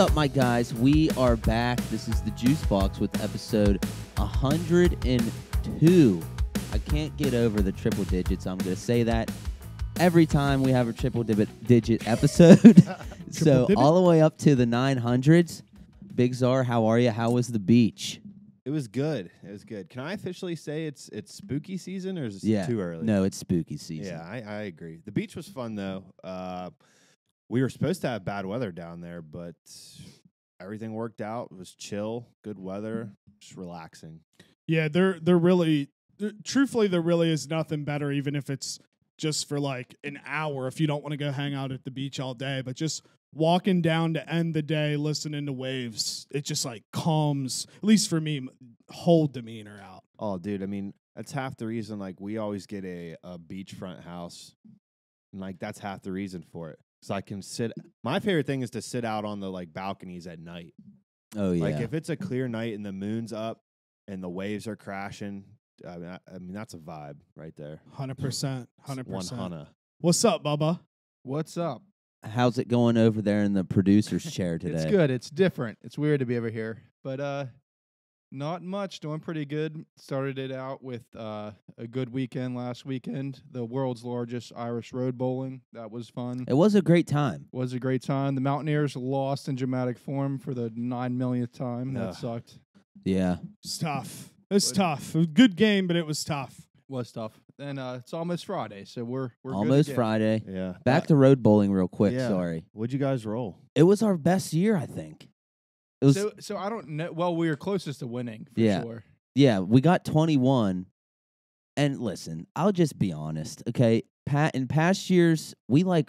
up, my guys? We are back. This is the Juice Box with episode 102. I can't get over the triple digits. I'm going to say that every time we have a triple digit episode. So all the way up to the 900s. Big Czar, how are you? How was the beach? It was good. It was good. Can I officially say it's spooky season, or is it too early? No, it's spooky season. Yeah, I agree. The beach was fun, though. We were supposed to have bad weather down there, but everything worked out. It was chill, good weather, just relaxing. Yeah, truthfully, there really is nothing better, even if it's just for like an hour, if you don't want to go hang out at the beach all day, but just walking down to end the day, listening to waves, it just like calms, at least for me, whole demeanor out. Oh, dude, I mean, that's half the reason, like, we always get a beachfront house, and, like, that's half the reason for it. So I can sit. My favorite thing is to sit out on the like balconies at night. Oh yeah. Like if it's a clear night and the moon's up and the waves are crashing, I mean that's a vibe right there. 100%. 100%. 100. What's up, Bubba? What's up? How's it going over there in the producer's chair today? It's good. It's different. It's weird to be over here, but not much. Doing pretty good. Started it out with a good weekend last weekend. The world's largest Irish road bowling. That was fun. It was a great time. Was a great time. The Mountaineers lost in dramatic form for the 9 millionth time. That sucked. Yeah. It's tough. It's tough. It was a good game, but it was tough. Was tough. And it's almost Friday, so we're almost good again. Friday. Yeah. Back to road bowling real quick. Yeah. Sorry. What'd you guys roll? It was our best year, I think. It was, So I don't know. Well, we were closest to winning for sure. Yeah, we got 21. And listen, I'll just be honest, okay? In past years, we like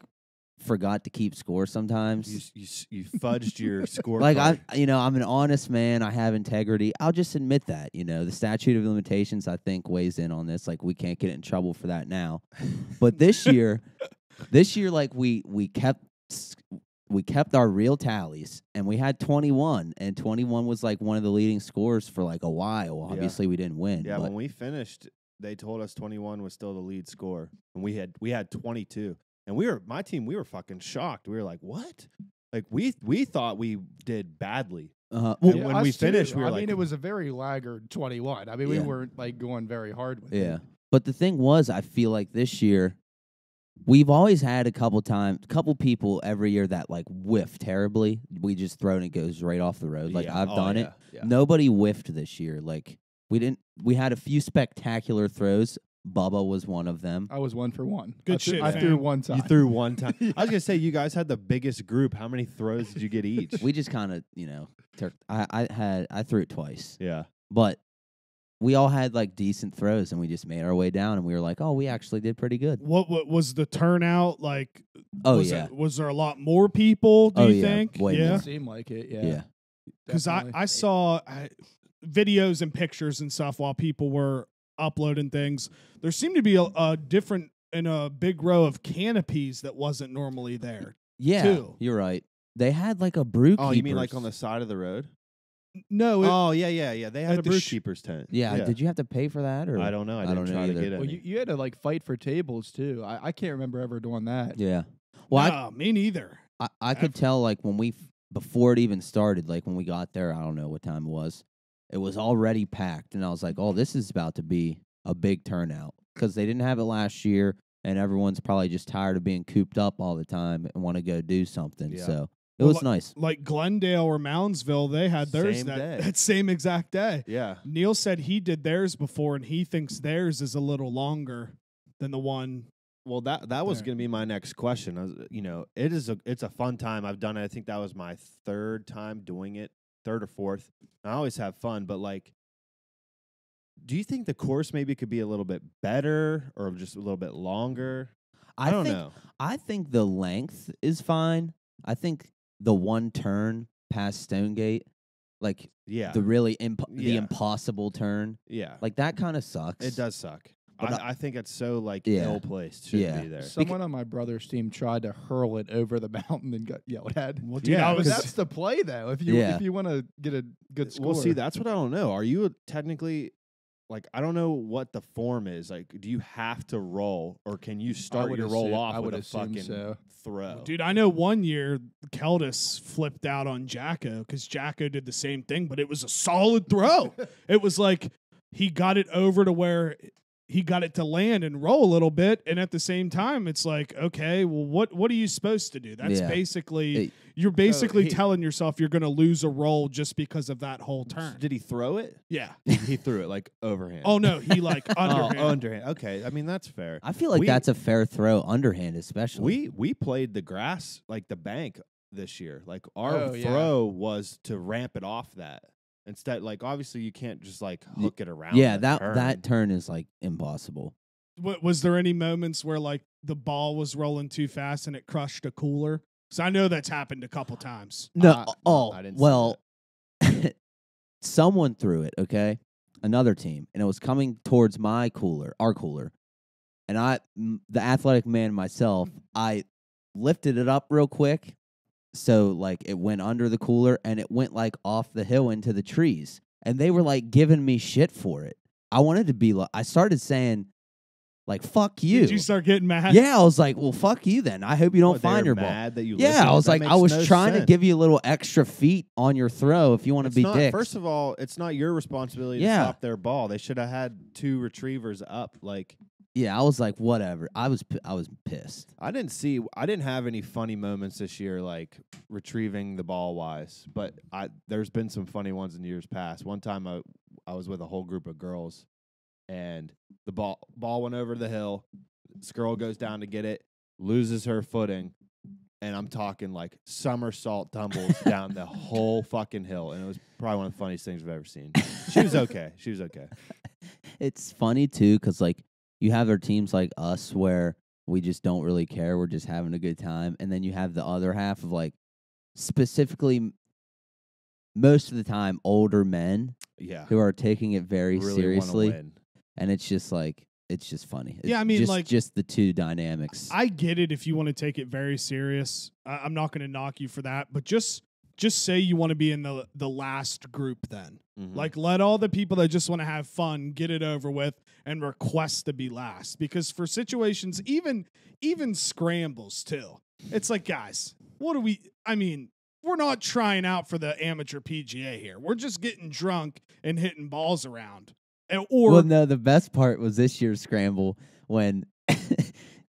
forgot to keep score sometimes. You fudged your score. Like I'm an honest man. I have integrity. I'll just admit that. The statute of limitations I think weighs in on this. Like we can't get in trouble for that now. But this year, like we kept our real tallies, and we had 21, and 21 was like one of the leading scores for like a while. Obviously, we didn't win. Yeah, but when we finished, they told us 21 was still the lead score, and we had 22, and my team. We were fucking shocked. We were like, "What?" Like we thought we did badly. Well, Yeah, when we finished, we were I like, mean, it was a very laggard 21. I mean, we weren't like going very hard with it. yeah. But the thing was, I feel like this year, we've always had a couple people every year that like whiff terribly. We just throw it and it goes right off the road. Like I've done it. Yeah. Nobody whiffed this year. Like we had a few spectacular throws. Bubba was one of them. I was 1 for 1. Good shit, I fam. threw one time. You threw one time. I was gonna say you guys had the biggest group. How many throws did you get each? We just kind of, I threw it twice. Yeah. But we all had like decent throws, and we just made our way down, and we were like, "Oh, we actually did pretty good." What was the turnout like? Oh Was there a lot more people? Do you think? Way yeah. more. It seemed like it. Yeah. Yeah. Because Definitely. I saw videos and pictures and stuff while people were uploading things. There seemed to be a different in a big row of canopies that wasn't normally there. Yeah, too. you're right. They had like a brew. Oh, you mean like on the side of the road? No. Oh, yeah. They had at a the brewkeeper's tent. Yeah, did you have to pay for that? Or I don't know. I didn't try to either. get it. Well, you had to like fight for tables too. I can't remember ever doing that. Yeah. Well, no, me neither. I could tell like when before it even started, like when we got there, I don't know what time it was already packed, and I was like, oh, this is about to be a big turnout because they didn't have it last year, and everyone's probably just tired of being cooped up all the time and want to go do something. Yeah. So it was nice. Like Glendale or Moundsville, they had theirs Same day. that same exact day. Yeah. Neil said he did theirs before, and he thinks theirs is a little longer than the one. Well, that was There. going to be my next question. It's a fun time. I've done it. I think that was my third time doing it, third or fourth. I always have fun, but like, do you think the course maybe could be a little bit better or just a little bit longer? I don't know. I think the length is fine. I think the one turn past Stonegate, like Yeah. the really the Yeah. impossible turn, Yeah. like that kind of sucks. It does suck. But I think it's so like Yeah. ill-placed. Shouldn't Yeah. be there. Someone on my brother's team tried to hurl it over the mountain and got yelled at. Well, dude, Yeah, I But was that's the play though. If you want to get a good score. Well, see, that's what I don't know. Are you technically like I don't know what the form is. Like, do you have to roll, or can you start your roll off with a fucking throw? Dude, I know one year Keldis flipped out on Jacko because Jacko did the same thing, but it was a solid throw. It was like he got it over to where he got it to land and roll a little bit, and at the same time, it's like, okay, well, what are you supposed to do? That's basically you're basically telling yourself you're going to lose a roll just because of that whole turn. Did he throw it? Yeah, he threw it like overhand. Oh no, he like underhand. Underhand. Okay, I mean that's fair. I feel like that's a fair throw, underhand especially. We played the grass like the bank this year. Like our throw was to ramp it off that. Instead, like obviously you can't just like hook it around. Yeah, that turn is like impossible. Was there any moments where like the ball was rolling too fast and it crushed a cooler? Because I know that's happened a couple times. No, I didn't well, someone threw it. Okay, another team, and it was coming towards our cooler, and the athletic man myself, I lifted it up real quick. So, like, it went under the cooler, and it went, like, off the hill into the trees. And they were, like, giving me shit for it. I wanted to be, like, I started saying, like, fuck you. Did you start getting mad? Yeah, I was like, well, fuck you then. I hope you don't find your ball. That you I was like, I was trying to give you a little extra feet on your throw if you want to be dicks. First of all, it's not your responsibility to stop their ball. They should have had 2 retrievers up, like... Yeah, I was like, whatever. I was pissed. I didn't have any funny moments this year, like retrieving the ball wise. But there's been some funny ones in years past. One time I was with a whole group of girls, and the ball went over the hill. This girl goes down to get it, loses her footing, and I'm talking like somersault tumbles down the whole fucking hill. And it was probably one of the funniest things I've ever seen. She was okay. It's funny too, because like. You have our teams like us where we just don't really care. We're just having a good time. And then you have the other half of like specifically most of the time older men who are taking it very really seriously. And it's just like, it's just funny. I mean, just the two dynamics. I get it if you want to take it very serious. I'm not going to knock you for that, but just say you want to be in the last group then. Mm-hmm. Like, let all the people that just want to have fun get it over with and request to be last. Because for situations, even scrambles too, it's like, guys, we're not trying out for the amateur PGA here. We're just getting drunk and hitting balls around. Well, no, the best part was this year's scramble when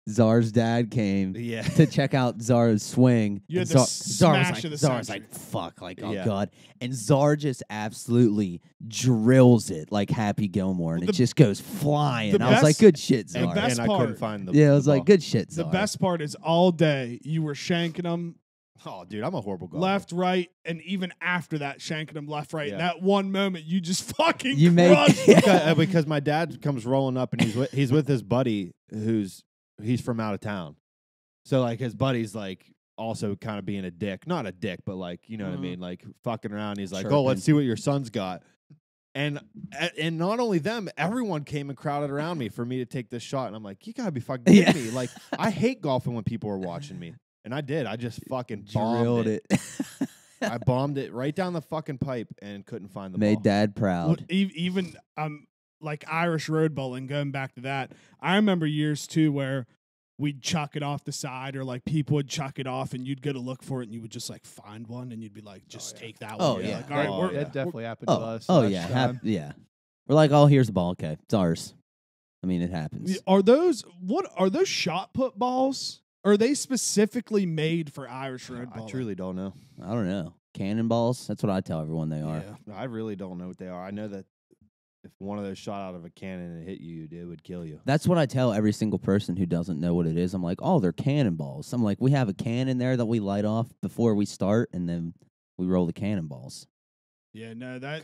Czar's dad came to check out Czar's swing. You had the smash of the century. Czar was like, fuck, like, oh, God. And Czar just absolutely drills it like Happy Gilmore, and it just goes flying. I was like, good shit, Czar. And I couldn't find the I was like, good shit, Czar. The best part is all day you were shanking them. Oh, dude, I'm a horrible golfer. Left, right, and even after that, shanking them left, right. And that one moment, you just fucking because my dad comes rolling up, and he's with his buddy he's from out of town. So, like, his buddy's, like, also kind of being a dick. Not a dick, but, like, you know what I mean? Like, fucking around. He's like, oh, let's see what your son's got. And not only them, everyone came and crowded around me for me to take this shot. And I'm like, you got to be fucking kidding me. Like, I hate golfing when people are watching me. And I did. I just fucking bombed it. I bombed it right down the fucking pipe and couldn't find the ball. Made Dad proud. Well, even like Irish road bowling, going back to that, I remember years too where we'd chuck it off the side, or like people would chuck it off and you'd go to look for it and you would just like find one and you'd be like, just take that one. Oh, yeah. Like, all right, that definitely happened to us. Oh, yeah. We're like, oh, here's the ball. Okay, it's ours. I mean, it happens. Are those shot put balls? Are they specifically made for Irish road bowling? I truly don't know. I don't know. Cannonballs? That's what I tell everyone they are. Yeah. I really don't know what they are. I know that if one of those shot out of a cannon and hit you, it would kill you. That's what I tell every single person who doesn't know what it is. I'm like, oh, they're cannonballs. I'm like, we have a cannon there that we light off before we start, and then we roll the cannonballs. Yeah, no, that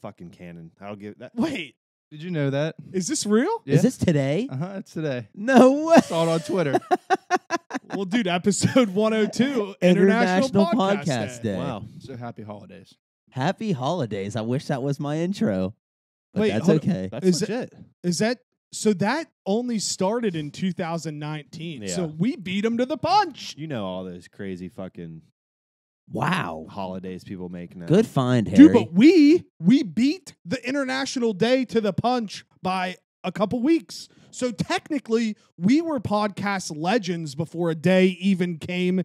fucking cannon. I'll give that. Wait. Did you know that? Is this real? Yeah. Is this today? It's today. No way. Saw it on Twitter. Well, dude, episode 102, International Podcast Day. Wow. So happy holidays. Happy holidays. I wish that was my intro. But Wait, that's okay. That's legit. So that only started in 2019. Yeah. So we beat them to the punch. You know all those crazy fucking Wow. holidays people make now. Good find, Harry. Dude, but we beat the International Day to the punch by a couple weeks. So technically, we were podcast legends before a day even came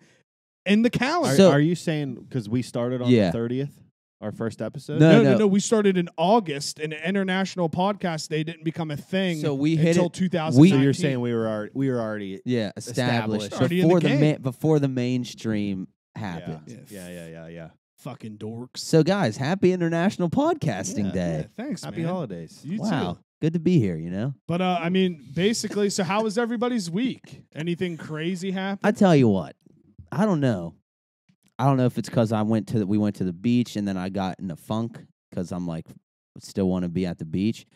in the calendar. So- Are you saying because we started on Yeah. the 30th, our first episode? No. No. We started in August, and International Podcast Day didn't become a thing. So we hit until it- 2019. So you're saying we were already Yeah, established Already in before the the game. before the mainstream happened. Yeah. fucking dorks. So, guys, happy International Podcasting Yeah. Day. Yeah, thanks, Happy man. holidays. You Wow, too. good to be here. You know, But I mean, basically, so how was everybody's week? Anything crazy happen? I tell you what, I don't know. I don't know if it's because we went to the beach and then I got in a funk because I'm like still want to be at the beach.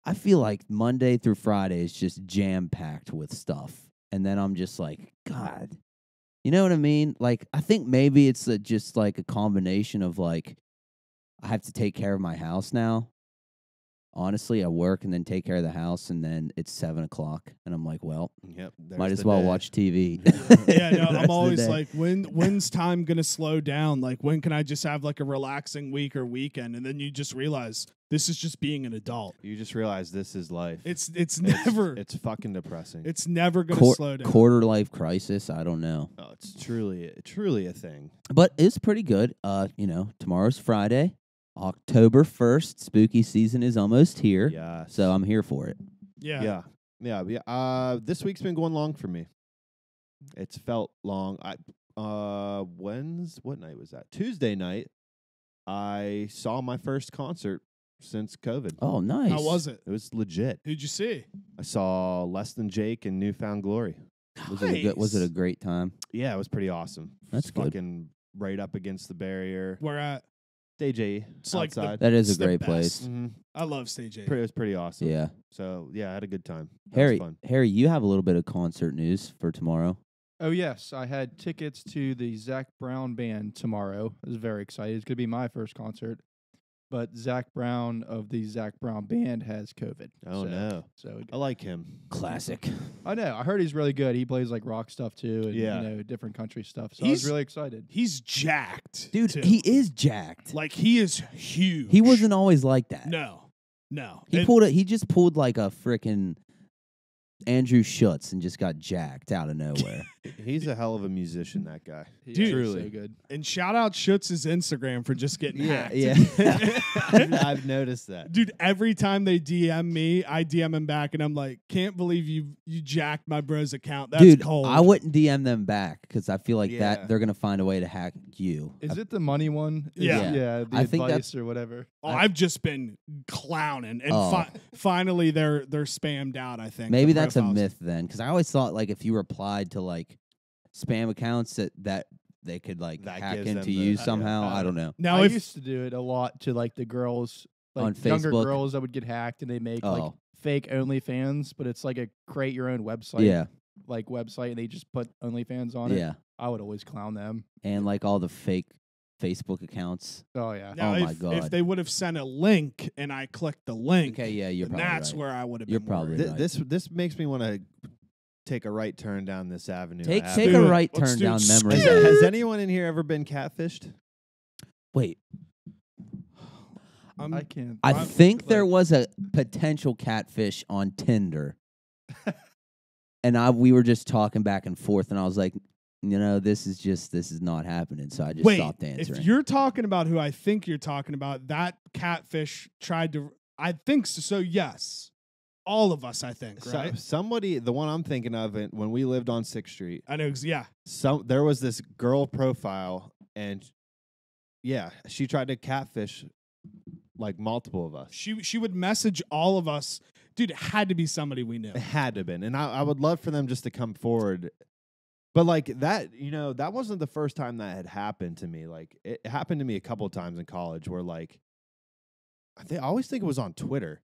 I feel like Monday through Friday is just jam packed with stuff, and then I'm just like, God, you know what I mean? Like, I think maybe it's just like a combination of like I have to take care of my house now. Honestly, I work and then take care of the house, and then it's 7:00, and I'm like, well, Yep. might as well watch TV. Yeah, no, Rest of I'm the always day. like, when's time gonna slow down? Like, when can I just have like a relaxing week or weekend? And then you just realize this is just being an adult. You just realize this is life. It's never It's fucking depressing. it's never gonna slow down. Quarter life crisis. I don't know, Oh, it's truly a thing. but it's pretty good. Tomorrow's Friday, October 1st. Spooky season is almost here, Yeah. so I'm here for it. Yeah. Yeah. This week's been going long for me. It's felt long. What night was that? Tuesday night. I saw my first concert since COVID. Oh, nice. How was it? It was legit. Who'd you see? I saw Less Than Jake and Newfound Glory. Was it a great time? Yeah, it was pretty awesome. That's Just good. fucking right up against the barrier. Where at? Stage A, It's like the- outside. That is It's a the great best. place. Mhm. I love Stage 8. It was pretty awesome. Yeah, So yeah, I had a good time. That Harry. was fun. Harry, you have a little bit of concert news for tomorrow. Oh, yes. I had tickets to the Zach Brown band tomorrow. I was very excited. It's going to be my first concert. But Zach Brown of the Zach Brown band has COVID. Oh no, So I like him. Classic. I know. I heard he's really good. He plays like rock stuff too, and Yeah. different country stuff. So I He's- was really excited. He's jacked. Dude, too. he is jacked. like he is huge. He wasn't always like that. No. He And- just pulled like a frickin' Andrew Schutz and just got jacked out of nowhere. He's a hell of a musician. That guy. Dude, is truly. so good. And shout out Schutz's Instagram for just getting hacked. I've noticed that. Dude, every time they DM me, I DM him back, and I'm like, can't believe you jacked my bro's account. That's Dude, cold. I wouldn't DM them back because I feel like Yeah. that they're gonna find a way to hack you. Is it the money one? Yeah. Yeah. The I think advice or whatever. Oh, I've just been clowning, and Oh. finally they're spammed out. I think Maybe the that's a profiles. myth then, because I always thought like if you replied to like spam accounts that they could like That hack gives them into the- you yeah, somehow. I don't know. Now, I if used to do it a lot to like the girls, like On younger Facebook? girls that would get hacked, and they make like Oh. fake OnlyFans, but it's like a create your own website, Yeah, website, and they just put OnlyFans on it. yeah, I would always clown them. and like all the fake Facebook accounts. Oh yeah. now Oh my if God. they would have sent a link and I clicked the link, Okay, yeah, you're then probably that's right. where I would have You're been probably worried. right. This makes me want to take a right turn down this avenue. Take I have. take Do a it. right Let's turn do it. down memory Has, lane. has anyone in here ever been catfished? Wait, I'm- I can't. I I'm- think there like- was a potential catfish on Tinder, and we were just talking back and forth, and I was like, this is not happening. So I just Wait, stopped answering. if you're talking about who I think you're talking about, that catfish tried to. I think so. So yes, all of us. I think right. Somebody, the one I'm thinking of, when we lived on 6th Street, I know. Yeah. there was this girl profile, and yeah, she tried to catfish like multiple of us. She would message all of us. Dude, it had to be somebody we knew. It had to have been, and I would love for them just to come forward. But like that, that wasn't the first time that had happened to me. Like it happened to me a couple of times in college, where like I always think it was on Twitter.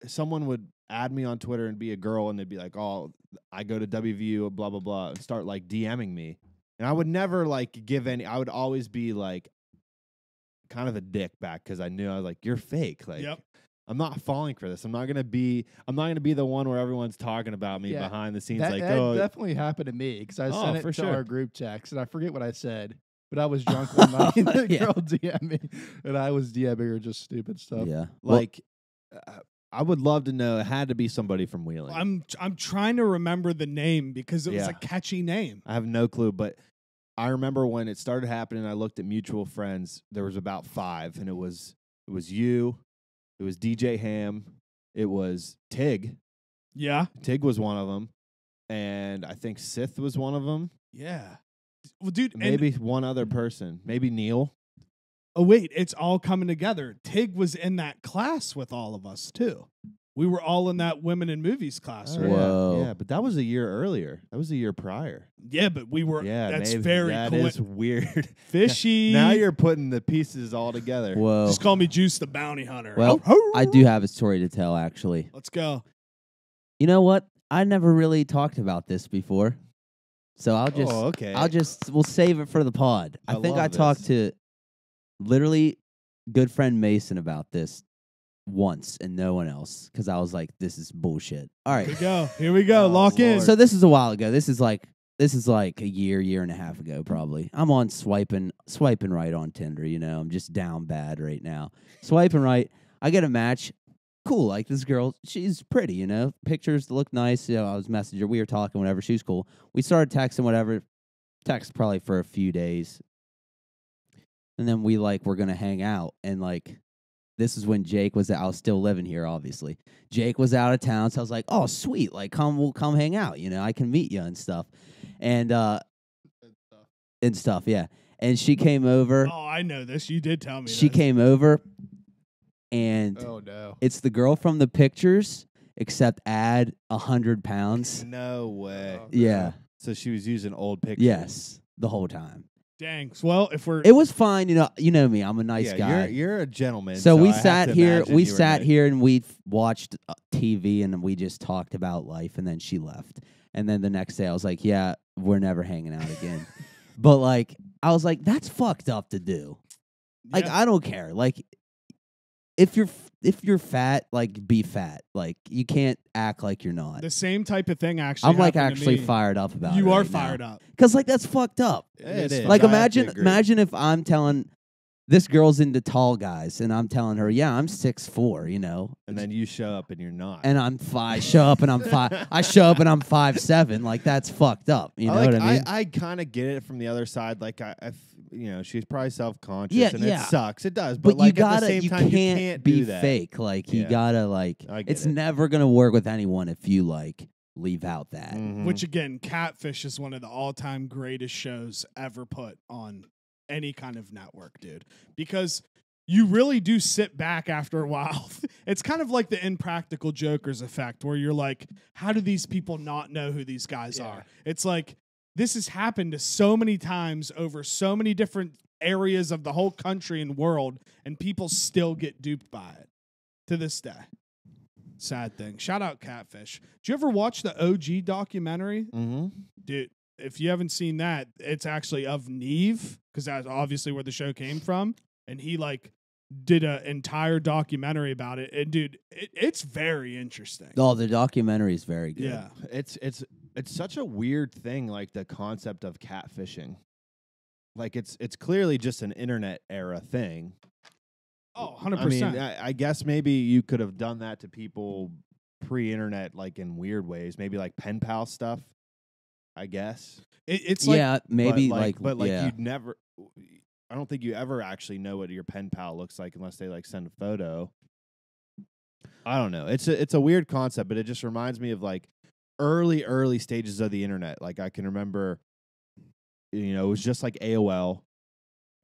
Someone would add me on Twitter and be a girl, and they'd be like, "Oh, I go to WVU, blah blah blah," and start like DMing me, and I would never like give any. I would always be like kind of a dick back because I knew I was like, "You're fake." Like, Yep. I'm not falling for this. I'm not gonna be the one where everyone's talking about me Yeah, behind the scenes. That, like, that oh, definitely happened to me because I Oh, sent it for to sure. our group text, and I forget what I said. But I was drunk one night and the Yeah. girl DM'd me, and I was DMing her just stupid stuff. Yeah. Well, Like, I would love to know. It had to be somebody from Wheeling. I'm trying to remember the name because it was Yeah. a catchy name. I have no clue, but I remember when it started happening. I looked at mutual friends. There was about 5, and it was you, it was DJ Ham, it was Tig. Yeah. Tig was one of them, and I think Sith was one of them. Yeah. Well, dude, Maybe one other person, maybe Neil. oh wait, it's all coming together. Tig was in that class with all of us too. We were all in that women in movies class, Oh, right? Whoa. yeah, but that was a year earlier. That was a year prior. Yeah, but we were. Yeah, that's maybe. very That cool. is weird. Fishy. Now you're putting the pieces all together. whoa. Just call me Juice the Bounty Hunter. Well, Ho, ho. I do have a story to tell, actually. Let's go. You know what? I never really talked about this before. So okay. we'll save it for the pod. I think love I talked this. to literally good friend Mason about this once and no one else because I was like, this is bullshit. All Here we right. go. Here we go. Oh, Lock in. Lord. So this is a while ago. This is like a year and a half ago, probably. I'm on swiping right on Tinder, you know. I'm just down bad right now. Swiping right. I get a match. Cool. Like this girl, she's pretty, you know. Pictures look nice. You know, I was messaging her. We were talking, whatever. She was cool. We started texting, whatever. Text probably for a few days. And then we're gonna hang out. And like this is when Jake was I was still living here, obviously. Jake was out of town, so I was like, oh sweet, like we'll come hang out, you know, I can meet you and stuff. And stuff, yeah. And she came over. Oh, I know this. You did tell me. She this. came over and Oh no. it's the girl from the pictures, except add 100 pounds. No way. Oh, Yeah. So she was using old pictures. Yes. The whole time. Dang. Well, if we're It was fine, you know me. I'm a nice yeah, guy. You're a gentleman. So we I have sat to here. imagine We you were sat nice. here and we watched TV and we just talked about life. And then she left. And then the next day I was like, "Yeah, we're never hanging out again." But like, I was like, "That's fucked up to do." Like, yeah. I don't care. Like, if you're fat, like, be fat. Like, you can't act like you're not. the same type of thing actually. I'm like happened to actually me. fired up about it. You are right now. fired up. Because like that's fucked up. It is. Like I have to agree. imagine if I'm telling this girl's into tall guys and I'm telling her, yeah, I'm 6'4", you know. And then you show up and you're not. And I'm I show up and I'm 5'7". Like that's fucked up. You know what I mean? I kind of get it from the other side. Like she's probably self-conscious Yeah, and yeah. it sucks. It does. But like you at gotta, the same you time, can't you can't be do that. fake. Like you Yeah. gotta like, I get it's it. never gonna work with anyone if you like leave out that. Mhm. Which again, CatFish is one of the all-time greatest shows ever put on any kind of network, dude. Because you really do sit back after a while. It's kind of like the Impractical Jokers effect, where you're like, how do these people not know who these guys are? It's like, this has happened so many times over so many different areas of the whole country and world, and people still get duped by it to this day. Sad thing. Shout out CatFish. Did you ever watch the OG documentary? Mhm. Dude, if you haven't seen that, it's actually of Neve, because that's obviously where the show came from. And he like did an entire documentary about it. And dude, it's very interesting. Oh, the documentary is very good. Yeah. It's such a weird thing, like the concept of catfishing. Like it's clearly just an internet era thing. Oh, 100%. I mean, I guess maybe you could have done that to people pre-internet, like in weird ways, maybe like pen pal stuff. I guess. It's like, yeah, maybe but yeah. you'd never. I don't think you ever actually know what your pen pal looks like unless they like send a photo. I don't know. It's a weird concept, but it just reminds me of like early stages of the internet. Like I can remember, it was just like AOL,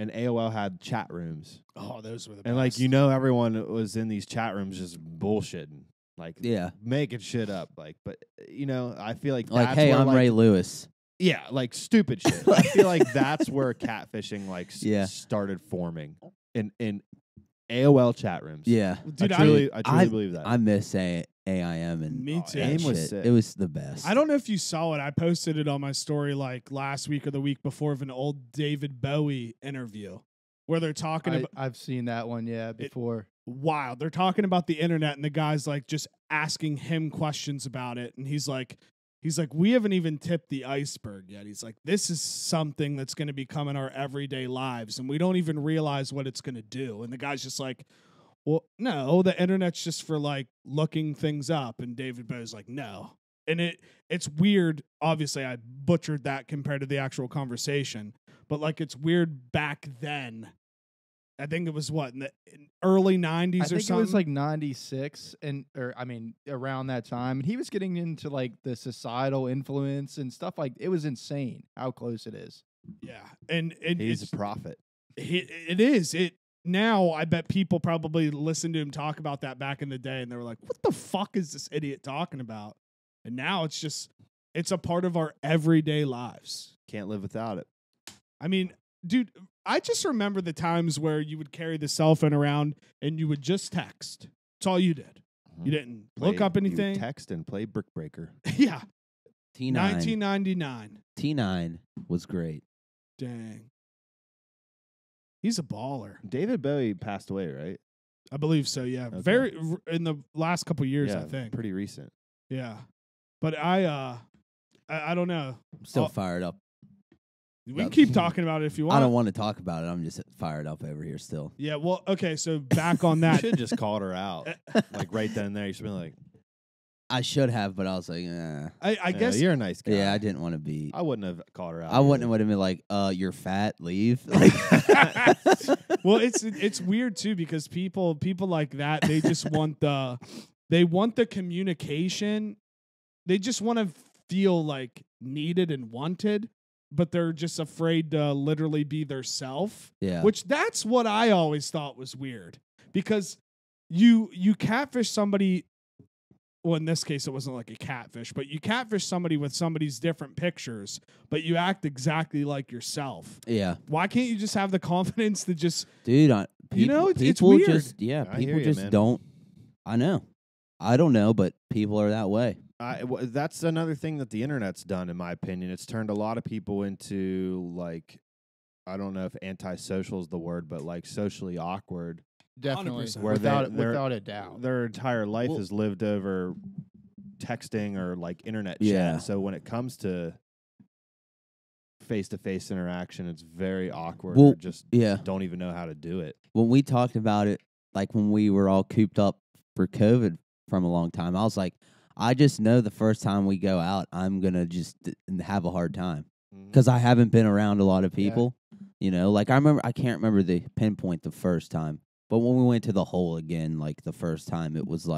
and AOL had chat rooms, oh, those were the and best. like everyone was in these chat rooms just bullshitting, like Yeah. making shit up. Like, but I feel like Like, that's hey, where, I'm like, Ray Lewis. Yeah, like stupid shit. I feel like that's where catfishing Yeah. started forming in AOL chat rooms. Yeah. Dude, I truly believe that. I miss AIM and Me that too. AIM was shit. sick. It was the best. I don't know if you saw it. I posted it on my story like last week or the week before of an old David Bowie interview where they're talking about I've seen that one, before. wow. They're talking about the internet and the guy's like just asking him questions about it. And he's like, He's like, we haven't even tipped the iceberg yet. He's like, this is something that's going to become in our everyday lives, and we don't even realize what it's going to do. And the guy's just like, well, no, the internet's just for like looking things up. And David Bow's like, no. And it's weird. Obviously, I butchered that compared to the actual conversation, but like it's weird back then. I think it was in the early 90s or something. It was like 96 around that time. And he was getting into like the societal influence and stuff like it was insane how close it is. Yeah. And he's a prophet. It is. Now I bet people probably listened to him talk about that back in the day and they were like, what the fuck is this idiot talking about? And now it's a part of our everyday lives. Can't live without it. I mean, dude, I just remember the times where you would carry the cell phone around and you would just text. That's all you did. You didn't look up anything. You text and play Brick Breaker. Yeah. T9. 1999. T9 was great. Dang. He's a baller. David Bowie passed away, right? I believe so, yeah. Okay. Very in the last couple years, Yeah, I think. pretty recent. Yeah. But I don't know. I'm still fired up. We can keep talking about it if you want. I don't want to talk about it. I'm just fired up over here still. Yeah, well, okay, so back on You that. should just called her out. Like right then and there. You should be like, I should have, but I was like, I guess you're a nice guy. yeah, I didn't want to be. I wouldn't have called her out. I wouldn't have been like, you're fat, leave. Like, well, it's weird too because people like that, they just want the communication. They just want to feel like needed and wanted, but they're just afraid to literally be their self. yeah. Which that's what I always thought was weird because you catfish somebody. Well, in this case, it wasn't like a catfish, but you catfish somebody with somebody's different pictures, but you act exactly like yourself. Yeah. Why can't you just have the confidence to just, Dude, it's people weird. just, I people hear you, just man. don't. I know. I don't know, but people are that way. That's another thing that the internet's done, in my opinion. It's turned a lot of people into, like, I don't know if antisocial is the word, but like socially awkward. Definitely. 100%. Without a doubt. Their entire life Well- is lived over texting or like internet Yeah. chat. So when it comes to face-to-face interaction, it's very awkward. Well, or just Yeah. don't even know how to do it. When we talked about it, like when we were all cooped up for COVID from a long time, I was like, I just know the first time we go out, I'm going to just have a hard time because I haven't been around a lot of people. You know, like I can't remember the pinpoint the first time, but when we went to the hole again, like the first time, it was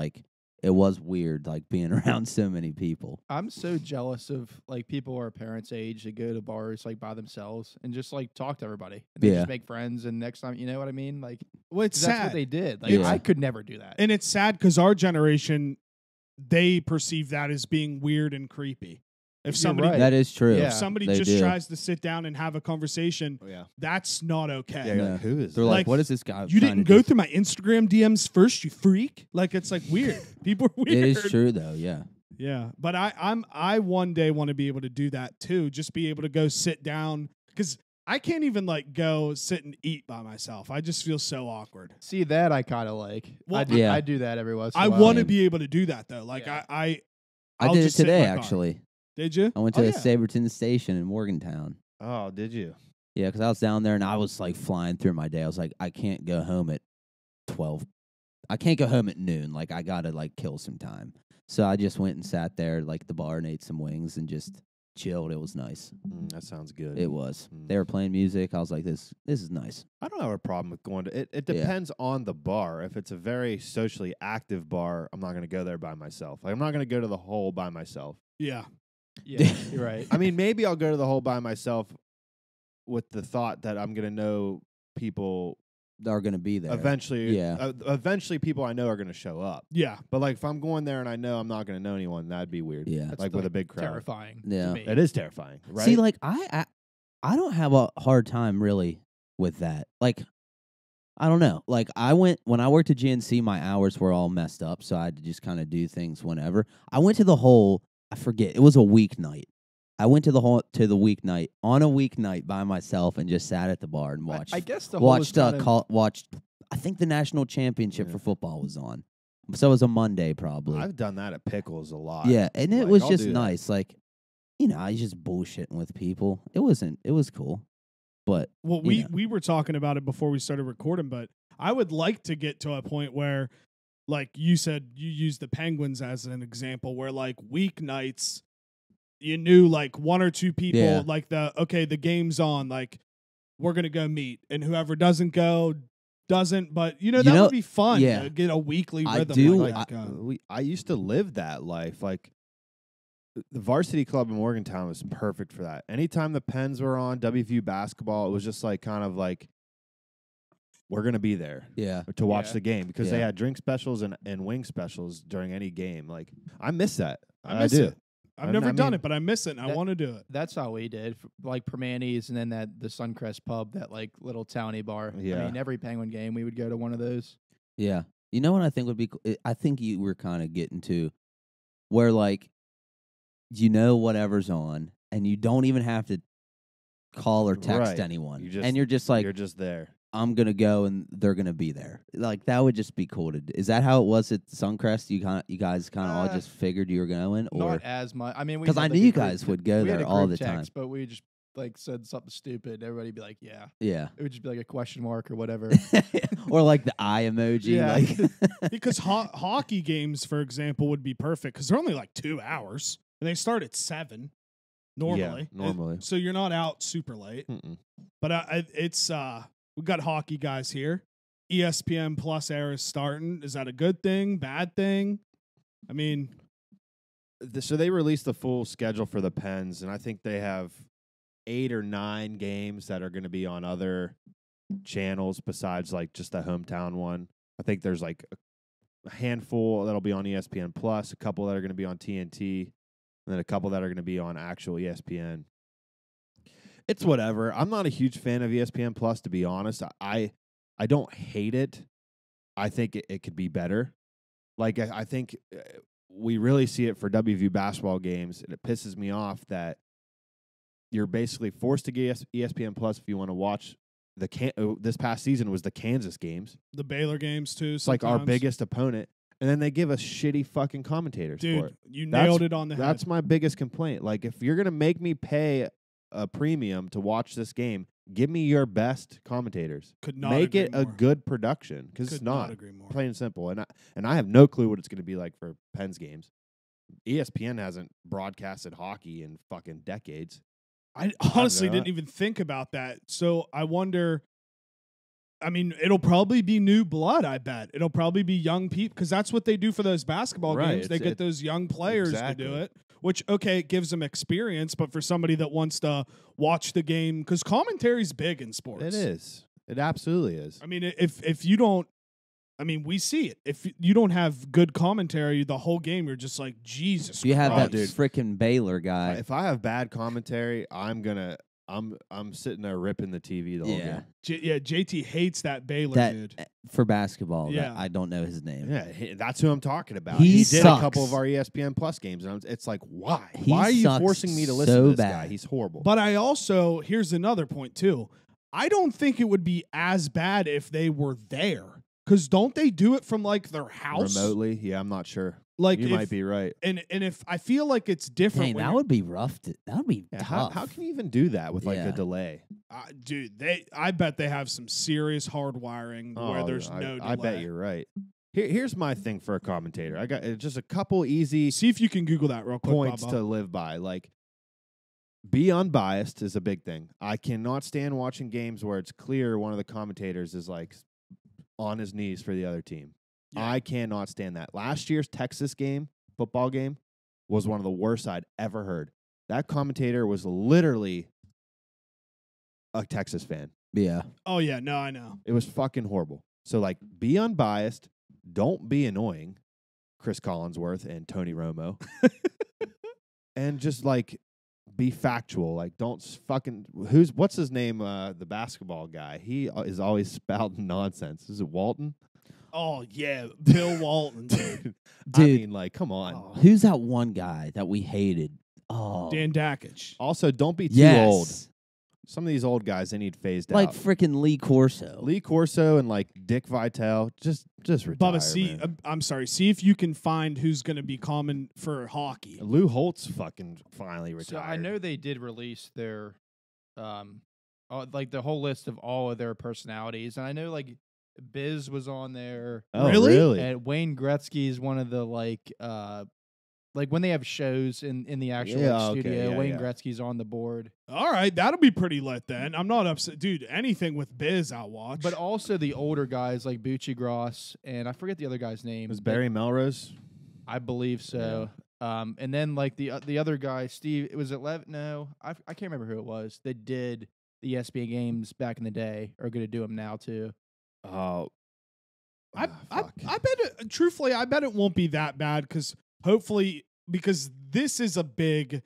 weird, like being around so many people. I'm so jealous of like people our parents' age that go to bars like by themselves and just like talk to everybody. And they Yeah. just make friends, and next time, you know what I mean? Like, well, it's 'cause that's sad. what they did. Like, Yeah. I could never do that. And it's sad because our generation, they perceive that as being weird and creepy. If You're somebody, right. That is true. Yeah. if somebody They just do. tries to sit down and have a conversation, Oh, yeah. that's not okay. Yeah, you're Yeah. like, who is They're that? like, Like, what is this guy? You trying didn't to go do? through my Instagram DMs first, you freak. Like it's like weird. People are weird. It is true though. Yeah. Yeah, but I one day want to be able to do that too. Just be able to go sit down because I can't even like go sit and eat by myself. I just feel so awkward. See, that I kind of like. Well, Yeah. I do that every once in I a while. want to Same. be able to do that though. Like Yeah. I I'll did it just sit in today my car. actually. Did you? I went to Oh, the yeah. Saberton station in Morgantown. Oh, did you? Yeah, because I was down there and I was like flying through my day. I was like, I can't go home at 12. I can't go home at noon. Like, I got to like kill some time. So I just went and sat there like the bar and ate some wings and just chilled. It was nice. That sounds good. It was. Mm. They were playing music. I was like, this is nice. I don't have a problem with going to it. It Yeah. depends on the bar. If it's a very socially active bar, I'm not going to go there by myself. Like, I'm not going to go to the hole by myself. Yeah. Yeah, you're right. I mean, maybe I'll go to the hole by myself with the thought that I'm going to know people They're going to be there. eventually. Yeah. Eventually, people I know are going to show up. Yeah. But like, if I'm going there and I know I'm not going to know anyone, that'd be weird. Yeah. That's like with a big crowd. terrifying. Yeah. To me. It is terrifying, right? See, like, I don't have a hard time really with that. Like, I don't know. Like, when I worked at GNC, my hours were all messed up, so I had to just kind of do things whenever. I went to the hole, I forget, it was a weeknight. I went to the weeknight on a weeknight by myself and just sat at the bar and watched. I guess the whole is watched kind of, watched. I think the national championship Yeah. for football was on. So it was a Monday probably. I've done that at Pickles a lot. Yeah, and it Like, was I'll just do that. nice. Like, I was just bullshitting with people. It was cool. But Well, you know. we were talking about it before we started recording, but I would like to get to a point where, like you said, you used the Penguins as an example, where like weeknights, you knew like one or two people, Yeah. like the game's on, like we're gonna go meet, and whoever doesn't go doesn't. But that would be fun. yeah. To get a weekly I rhythm. do- Like that. I used to live that life. Like the varsity club in Morgantown was perfect for that. Anytime the Pens were on WVU basketball, it was just like kind of like we're gonna be there Yeah. to watch Yeah. the game because they Yeah. had drink specials and wing specials during any game. Like I miss that. I miss do. it. I've I never done mean, it, but I miss it, and I that- want to do it. That's how we did, like Permanis, and then the Suncrest pub, that like little towny bar. Yeah. I mean, every Penguin game we would go to one of those. Yeah. You know what I think would be cool? I think you were kind of getting to where, like, whatever's on, and you don't even have to call or text Right. anyone. You just- and you're just like, You're just there. I'm going to go, and they're going to be there. Like, that would just be cool. Is that how it was at Suncrest? You guys kind of all just figured you were going? Or Not as much. I mean, we 'Cause had, I like, knew a you group guys te- would go we had there a all group the time. text, but we just like said something stupid. Everybody'd be like, "Yeah." Yeah. It would just be like a question mark or whatever. Or like the eye emoji. Yeah. Like Because hockey games, for example, would be perfect because they're only like 2 hours and they start at 7 normally. normally. So you're not out super late. Mm-mm. But it's we got hockey guys here. ESPN Plus era is starting. Is that a good thing? Bad thing? I mean, So they released the full schedule for the Pens, and I think they have 8 or 9 games that are going to be on other channels besides like just the hometown one. I think there's like a handful that'll be on ESPN Plus, a couple that are going to be on TNT, and then a couple that are going to be on actual ESPN. It's whatever. I'm not a huge fan of ESPN Plus, to be honest. I don't hate it. I think it could be better. Like I think we really see it for WVU basketball games, and it pisses me off that you're basically forced to get ESPN Plus if you want to watch this past season was the Kansas games. the Baylor games too. It's like our biggest opponent, and then they give us shitty fucking commentators for Dude, it. you That's- nailed it on the head. That's my biggest complaint. Like, if you're gonna make me pay a premium to watch this game, give me your best commentators. Could not Make agree it a more. good production, because it's Could not not. agree more. Plain and simple. And I have no clue what it's going to be like for Pens games. ESPN hasn't broadcasted hockey in fucking decades. I honestly know. didn't even think about that. So I wonder. I mean, it'll probably be new blood. I bet it'll probably be young people because that's what they do for those basketball Right, games. They it's- get those young players exactly. to do it. Which it gives them experience, but for somebody that wants to watch the game, because commentary's big in sports. It is. It absolutely is. I mean, if you don't, I mean, we see it. If you don't have good commentary the whole game, you're just like, Jesus you have that Christ. freaking Baylor guy. If I have bad commentary, I'm sitting there ripping the TV the whole Yeah. game. JT hates that Baylor That dude. for basketball. Yeah. I don't know his name. Yeah, that's who I'm talking about. He did a sucks. couple of our ESPN Plus games, and it's like, why? He Why are you sucks forcing me to listen so to this bad. guy? He's horrible. But I also, here's another point too. I don't think it would be as bad if they were there. Because don't they do it from like their house? Remotely, yeah, I'm not sure. Like You if, might be right. And if I feel like it's different. Dang, when that you're- would be rough. That would be Yeah, tough. how can you even do that with like Yeah. a delay? Dude, I bet they have some serious hardwiring where there's no delay. I bet you're right. Here's my thing for a commentator. I got just a couple easy See if you can Google that real quick. points Baba. to live by. Like, be unbiased is a big thing. I cannot stand watching games where it's clear one of the commentators is like on his knees for the other team. Yeah. I cannot stand that. Last year's Texas football game, was one of the worst I'd ever heard. That commentator was literally a Texas fan. Yeah. Oh yeah, no, I know. It was fucking horrible. So, like, be unbiased. Don't be annoying, Chris Collinsworth and Tony Romo. And just, like, be factual. Like, don't what's his name? The basketball guy. He is always spouting nonsense. Is it Walton? Oh yeah, Bill Walton, dude. I mean, like, come on. Oh. Who's that one guy that we hated? Oh, Dan Dakich. Also, don't be too yes. old. some of these old guys, they need phased Like out. freaking Lee Corso. Lee Corso and like Dick Vitale, just retire. Bubba, see, man. I'm sorry. See if you can find who's going to be common for hockey. Lou Holtz fucking finally retired. So I know they did release their, like the whole list of all of their personalities, and I know like Biz was on there. Oh, Really? And Wayne Gretzky is one of the like when they have shows in the actual studio. Wayne Gretzky's on the board. All right, that'll be pretty lit then. I'm not upset, dude. Anything with Biz, I'll watch. But also the older guys like Bucci Gross, and I forget the other guy's name. Was but Barry Melrose? I believe so. And then like the other guy, Steve. It was at No, I can't remember who it was. That did the ESPN games back in the day. Are going to do them now too. Oh, I fuck. bet it, truthfully, I bet it won't be that bad because this is a big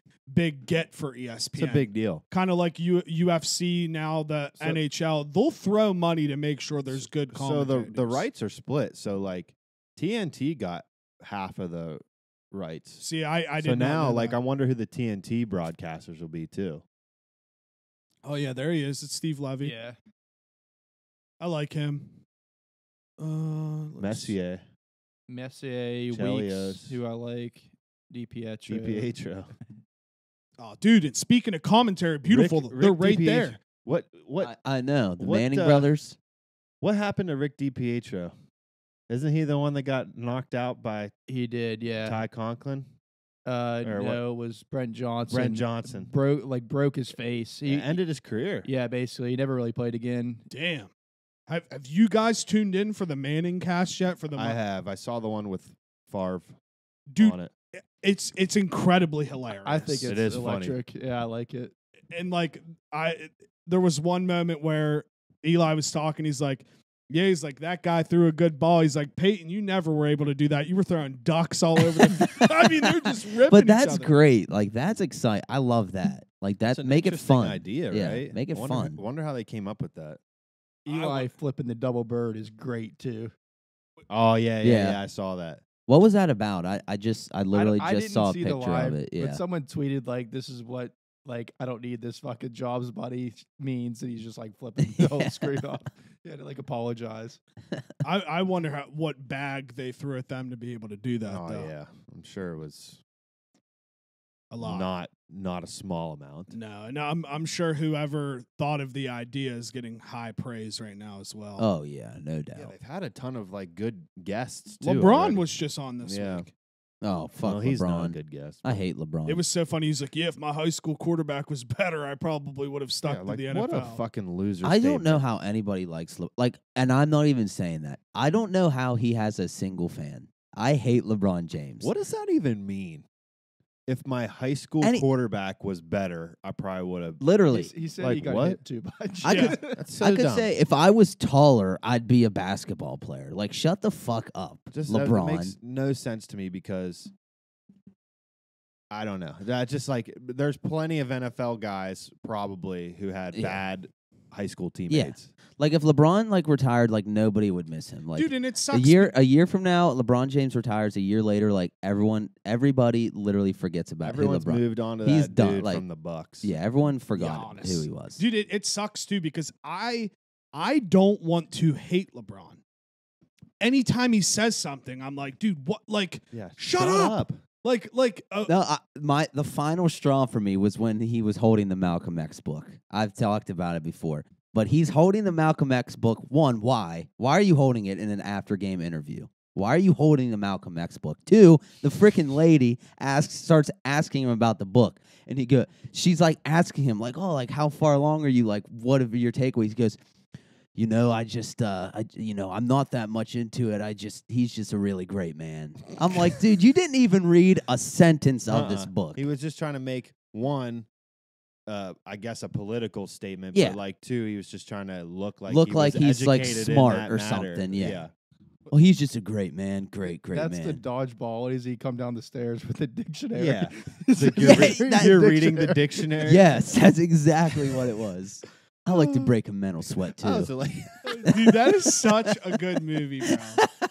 get for ESPN. It's a big deal. Kind of like UFC now, the So- NHL. They'll throw money to make sure there's good So commentators. the rights are split. So like TNT got half of the rights. See, I So didn't. now, like, I wonder who the TNT broadcasters will be too. oh yeah, there he is. It's Steve Levy. Yeah. I like him. Messier, Messier, Chelios. Weeks, who I like, DiPietro. DiPietro. Oh, dude! And speaking of commentary, beautiful. Rick They're right DiPietro. there. What I know. The what, Manning brothers. what happened to Rick DiPietro? Isn't he the one that got knocked out by He did, yeah. Ty Conklin? or No, it was Brent Johnson. Brent Johnson. Broke his face. He Ended his career. yeah, basically, he never really played again. Damn. Have you guys tuned in for the Manning cast yet? For the I have. I saw the one with Favre dude, on it. it's incredibly hilarious. I think It it's is funny. electric. Yeah, I like it. And like there was one moment where Eli was talking. He's like, yeah, he's like, that guy threw a good ball. He's like, Peyton, you never were able to do that. You were throwing ducks all over the. I mean, they're just ripping. But each that's other. great. Like that's exciting. I love that. Like that. That's an Make it interesting fun. idea, Yeah, right? make it fun. Wonder how they came up with that. Eli flipping the double bird is great too. Oh yeah, Yeah. I saw that. What was that about? I literally I just didn't saw a see the picture live, of it. Yeah. But someone tweeted like, "This is what like I don't need this fucking jobs buddy means," and he's just like flipping the whole Yeah. screen off. He had to like apologize. I wonder what bag they threw at them to be able to do that. Oh though. yeah, I'm sure it was A lot. not a small amount. No, I'm sure whoever thought of the idea is getting high praise right now as well. Oh yeah, no doubt. Yeah, they've had a ton of like good guests too. LeBron already. was just on this Yeah. week. Oh fuck, Well, he's not a LeBron. good guest. I hate LeBron. It was so funny. He's like, yeah, if my high school quarterback was better, I probably would have stuck Yeah, to like the NFL. what a fucking loser. I don't know statement. how anybody likes and I'm not even saying that. I don't know how he has a single fan. I hate LeBron James. What does that even mean? If my high school quarterback was better, I probably would have. Literally, He said Like he got what? hit too much. I Yeah. could, That's so I could dumb. say if I was taller, I'd be a basketball player. Like, shut the fuck up, Just that LeBron. makes no sense to me because I don't know. That just like there's plenty of NFL guys probably who had Yeah. bad high school teammates. Like, if LeBron retired, like nobody would miss him. Like, Dude, and it a sucks. year from now, LeBron James retires. A year later, like everybody literally forgets about Everyone's who LeBron. moved on to He's that done, dude like- from the Bucks. Yeah, everyone forgot Giannis. who he was. Dude, it sucks too because I don't want to hate LeBron. Anytime he says something, I'm like, dude, what? Like, Yeah. Shut up. like, No, the final straw for me was when he was holding the Malcolm X book. I've talked about it before, but he's holding the Malcolm X book. One, why? Why are you holding it in an after game interview? Why are you holding the Malcolm X book? Two, the freaking lady starts asking him about the book, and she's like asking him like, oh, like how far along are you? Like, what are your takeaways? He goes, I just, I'm not that much into it. He's just a really great man. I'm like, dude, you didn't even read a sentence of this book. He was just trying to make one, I guess, a political statement. Yeah. But like two, he was just trying to look like he's like educated in smart that or matter. something. Yeah. Well, he's just a great man. Great That's man. the dodgeball. Is he come down the stairs with a dictionary? Yeah. It's Like like, you're reading the dictionary. Yes, that's exactly what it was. I like to break a mental sweat too. Oh, so like, dude, that is such a good movie, bro.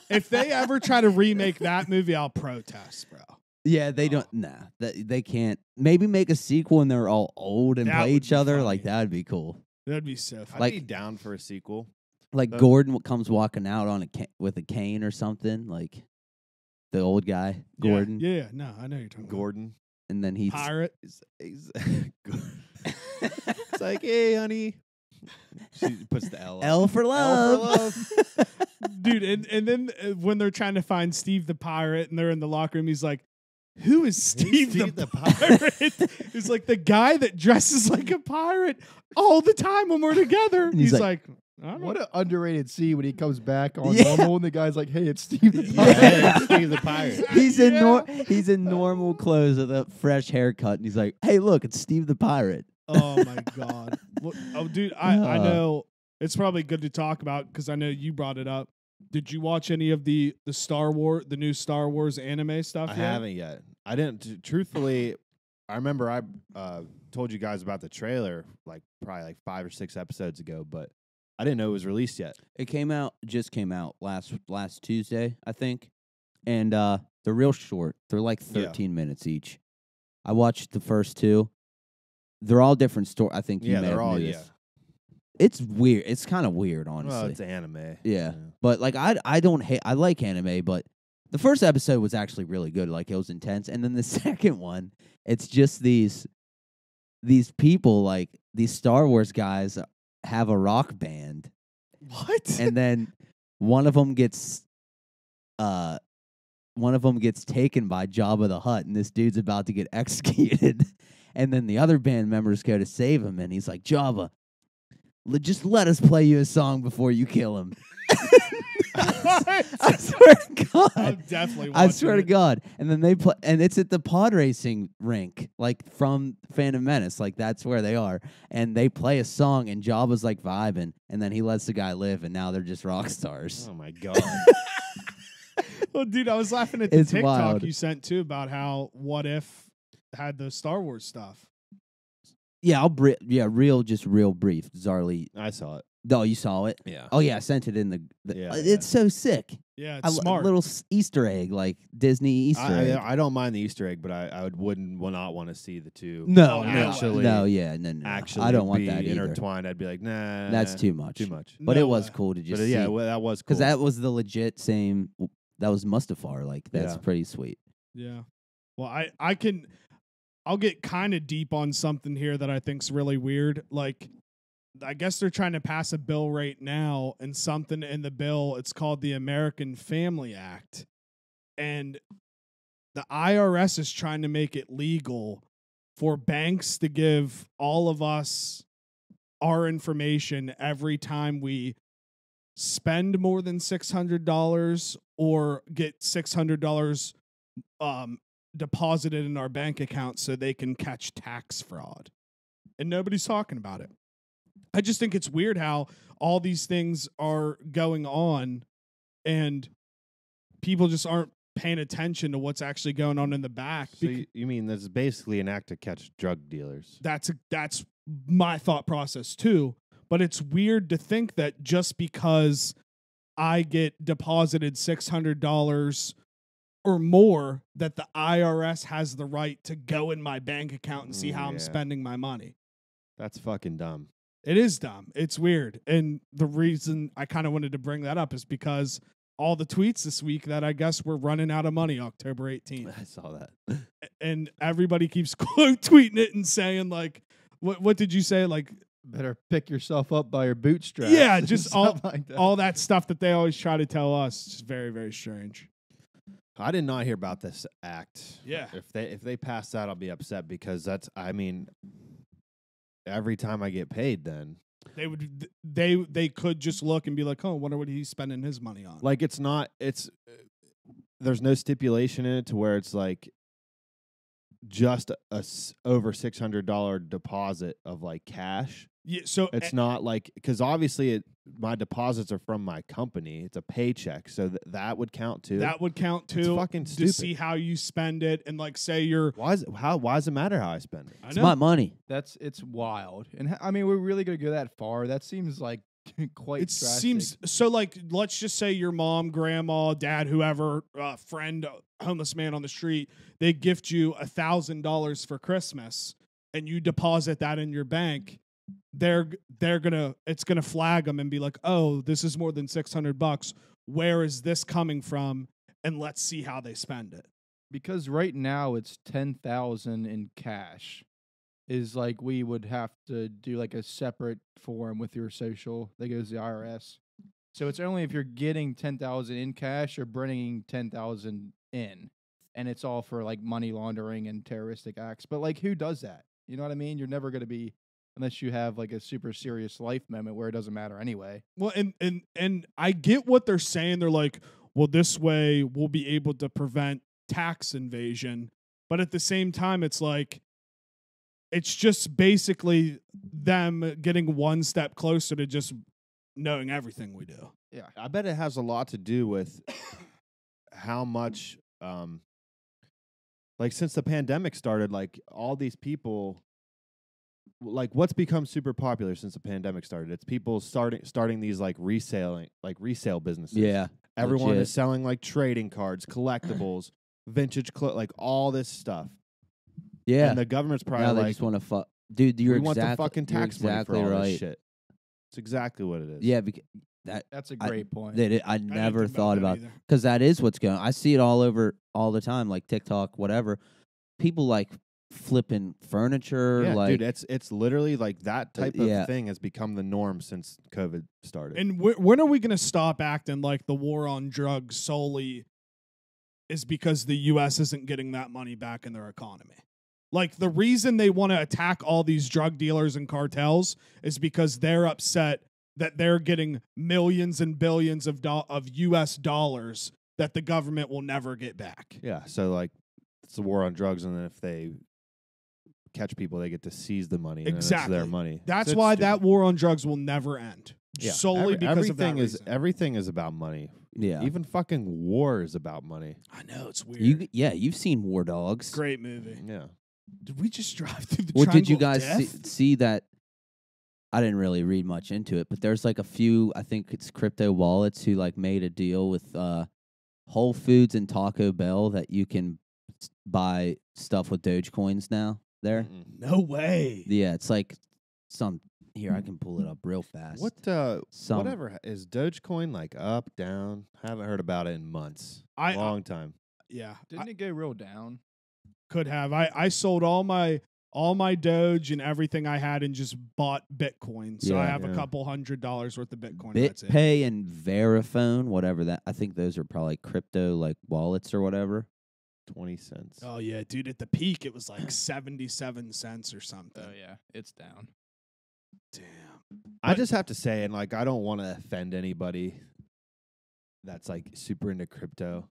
If they ever try to remake that movie, I'll protest, bro. Yeah, they don't. Nah, they can't. Maybe make a sequel and they're all old and That play would each be other. funny. Like that'd be cool. That'd be so I'd fun. Like- be down for a sequel. Like But- Gordon comes walking out on with a cane or something. Like the old guy, Gordon, Yeah, no, I know you're talking Gordon. and then he's Pirate. He's it's like, hey, honey. She puts the L. up. L for love. Dude, and then when they're trying to find Steve the pirate and they're in the locker room, he's like, who is Steve, Steve the the pirate? He's like the guy that dresses like a pirate all the time when we're together. And he's He's like, like, I don't What know. an underrated scene when he comes back on Yeah. normal and the guy's like, "Hey, it's Steve the Yeah, Pirate." it's Steve the pirate. he's in Yeah. he's in normal clothes with a fresh haircut, and he's like, "Hey, look, it's Steve the Pirate." Oh my god. Oh, dude, I Uh. know it's probably good to talk about because I know you brought it up. Did you watch any of the new Star Wars anime stuff I yet? haven't yet. I didn't. Truthfully, I remember I told you guys about the trailer probably like 5 or 6 episodes ago, but I didn't know it was released yet. It just came out last Tuesday, I think, and they're real short. They're like 13 minutes each. I watched the first 2. They're all different story. I think you Yeah, may they're have all knew this. It's weird. It's kind of weird, honestly. Well, it's anime. Yeah. But like I don't hate. I like anime, but the first episode was actually really good. Like it was intense, and then the second one, it's just these people, like these Star Wars guys, have a rock band, What? and then one of them gets taken by Jabba the Hutt, and this dude's about to get executed, and then the other band members go to save him, and he's like, Jabba, just let us play you a song before you kill him. I swear to I'm God. definitely I swear to watching it. God. And then they play, and it's at the pod racing rink, like from Phantom Menace. Like that's where they are. And they play a song, and Jabba's like vibing, and then he lets the guy live, and now they're just rock stars. Oh my god. Well, dude, I was laughing at the It's TikTok wild. you sent too about how What If had the Star Wars stuff. Yeah, just real brief. Zarly. I saw it. Oh, you saw it? Yeah. Oh yeah, I sent it in the. Yeah, It's so sick. Yeah, it's smart. Little Easter egg, like Disney Easter egg. I don't mind the Easter egg, but I will not want to see the two. No, Oh, no, actually, no, yeah, no. actually, I don't want be that either. intertwined. I'd be like, nah, That's too much. Too much. But No it was way. cool to just But yeah, see. well, that was cool. Because that was the legit same. That was Mustafar. Like that's Yeah. pretty sweet. Yeah. Well, I'll get kind of deep on something here that I think's really weird. Like, I guess they're trying to pass a bill right now, and something in the bill, it's called the American Family Act. And the IRS is trying to make it legal for banks to give all of us our information every time we spend more than $600 or get $600 deposited in our bank account so they can catch tax fraud. And nobody's talking about it. I just think it's weird how all these things are going on and people just aren't paying attention to what's actually going on in the back. So you mean this is basically an act to catch drug dealers? That's my thought process too. But it's weird to think that just because I get deposited $600 or more, that the IRS has the right to go in my bank account and see how I'm Yeah. spending my money. That's fucking dumb. It is dumb. It's weird. And the reason I kind of wanted to bring that up is because all the tweets this week that I guess we're running out of money October 18th. I saw that. And everybody keeps quote tweeting it and saying like, what did you say? Like, Better pick yourself up by your bootstraps. yeah, just all, Stuff like that. all that stuff that they always try to tell us. It's very, very strange. I did not hear about this act. Yeah. If they pass that, I'll be upset because every time I get paid, then They could just look and be like, oh, wonder what he's spending his money on. like there's no stipulation in it to where it's like just over $600 deposit of like cash. Yeah, so It's not like because obviously my deposits are from my company. It's a paycheck, so that would count too. that would count It's too. fucking to stupid. see how you spend it and like say you're. Why does it matter how I spend it? I It's know. my money. It's wild. And I mean, we're really going to go that far. That seems like quite It drastic. seems so. Like, let's just say your mom, grandma, dad, whoever, friend, homeless man on the street, they gift you $1,000 for Christmas, and you deposit that in your bank. It's gonna flag them and be like, oh, this is more than $600. Where is this coming from? And let's see how they spend it. Because right now it's 10,000 in cash. Is like we would have to do like a separate form with your social that goes to the IRS. So it's only if you're getting 10,000 in cash or bringing 10,000 in, and it's all for like money laundering and terroristic acts. But like, who does that? You know what I mean? You're never going to be, unless you have like a super serious life moment where it doesn't matter anyway. Well, and I get what they're saying. They're like, well, this way we'll be able to prevent tax invasion. But at the same time, it's like, it's just basically them getting one step closer to just knowing everything we do. Yeah. I bet it has a lot to do with how much, like since the pandemic started, like all these people, like what's become super popular since the pandemic started? It's people starting these like resale businesses. Yeah. Everyone legit. is selling like trading cards, collectibles, vintage, like all this stuff. Yeah. And the government's probably Now they like, just want to fuck. Dude, you're we want the exactly, fucking you're tax money exactly for all right. this shit. It's exactly what it is. Yeah, That's a great point. I never think thought that about either. because that is what's going on. I see it all over all the time, like TikTok, whatever. People like flipping furniture, Yeah, like dude, it's literally like that type yeah. of thing has become the norm since COVID started. And when are we going to stop acting like the war on drugs solely is because the U.S. isn't getting that money back in their economy? Like, the reason they want to attack all these drug dealers and cartels is because they're upset that they're getting millions and billions of U.S. dollars that the government will never get back. Yeah, so like it's the war on drugs, and then if they catch people, they get to seize the money. And Exactly. then it's their money. That's So it's why stupid. that war on drugs will never end. Yeah, Solely because of that everything is reason. everything is about money. yeah. Even fucking war is about money. I know, it's weird. You've seen War Dogs. Great movie. Yeah. Did we just drive through the Well, Triangle did you of guys Death? see that? I didn't really read much into it, but there's like a few, I think it's crypto wallets who like made a deal with Whole Foods and Taco Bell that you can buy stuff with Dogecoins now there. Mm-mm. No way. Yeah, it's like some here I can pull it up real fast. What Some whatever is Dogecoin like up, down? Haven't heard about it in months. Long time. Yeah, Didn't it go real down? could have. I sold all my Doge and everything I had and just bought Bitcoin. So I Yeah. have Yeah. a couple $100 worth of Bitcoin. That's it. BitPay and Verifone, whatever that. I think those are probably crypto like wallets or whatever. 20 cents. Oh yeah, dude. At the peak, it was like 77 cents or something. Oh yeah, it's down. Damn. I just have to say, and like I don't want to offend anybody that's like super into crypto.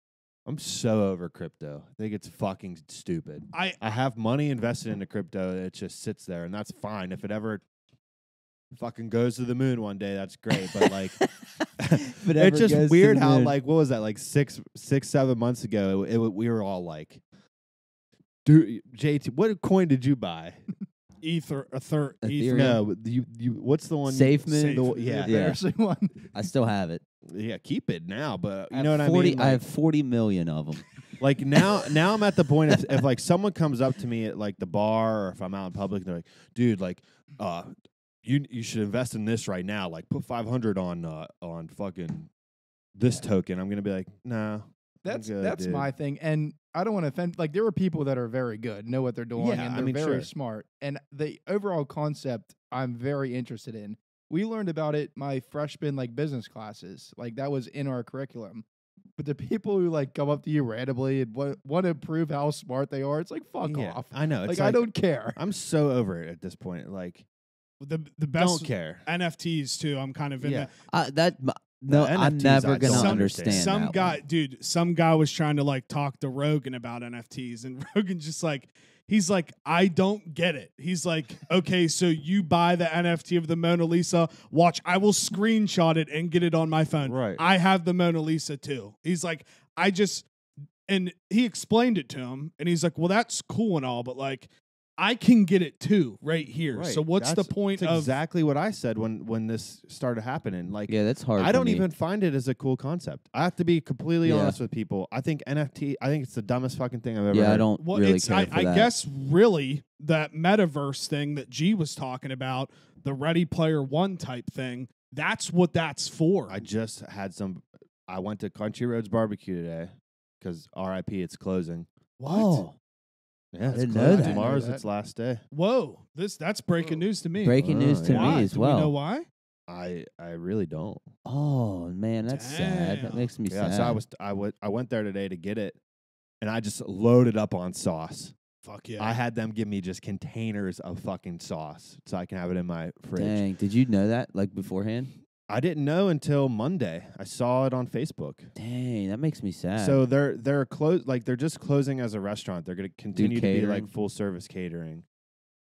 I'm so over crypto. I think it's fucking stupid. I have money invested into crypto. It just sits there, and that's fine. If it ever fucking goes to the moon one day, that's great. But like, If it ever it's goes just to weird the how moon. like what was that like 7 months ago? We were all like, dude, JT, what coin did you buy? Ether. Ethereum. No, you what's the one? SafeMoon? The, yeah, Yeah. Embarrassing one. I still have it. yeah. Keep it now, but I you know have what 40 I mean. I have 40 million of them. Like now I'm at the point if like someone comes up to me at like the bar or if I'm out in public, and they're like, dude, like, you should invest in this right now. Like, put 500 on fucking this token. I'm gonna be like, nah. That's good, that's dude. my thing, and I don't want to offend. Like there are people that are very good, know what they're doing, Yeah, and I they're mean, very sure. smart. And the overall concept, I'm very interested in. We learned about it my freshman like business classes, like that was in our curriculum. But the people who like come up to you randomly and want to prove how smart they are, it's like fuck Yeah, off. I know. It's Like I don't care. I'm so over it at this point. Like, The best don't care. NFTs too. I'm kind of in Yeah. No, The I'm NFTs, never I gonna don't understand some that guy, one. dude. Some guy was trying to like talk to Rogan about NFTs, and Rogan just like. He's like, I don't get it. He's like, okay, so you buy the NFT of the Mona Lisa. Watch, I will screenshot it and get it on my phone. Right. I have the Mona Lisa too. He's like, and he explained it to him, and he's like, well, that's cool and all, but like, I can get it too right here. Right. So what's the point That's of exactly what I said when this started happening. Like, Yeah, that's hard. I for don't me. even find it as a cool concept. I have to be completely Yeah. honest with people. I think NFT. I think it's the dumbest fucking thing I've ever Yeah, heard. I don't well, really it's care for I that. guess really that metaverse thing that G was talking about, the Ready Player One type thing. That's what that's for. I just had some. I went to Country Roads Barbecue today because RIP, it's closing. What? Oh, Yeah, it's didn't know closing. that. Tomorrow's Didn't know its last day. Whoa, that's breaking news to me. breaking news to Why? me as Do we know well. why? I really don't. Oh man, that's sad. That Damn. makes me Yeah, sad. so I went there today to get it, and I just loaded up on sauce. Fuck yeah. I had them give me just containers of fucking sauce so I can have it in my fridge. Dang, did you know that like beforehand? I didn't know until Monday. I saw it on Facebook. Dang, that makes me sad. So they're closed, like they're just closing as a restaurant. They're going to continue to be catering? like full service catering.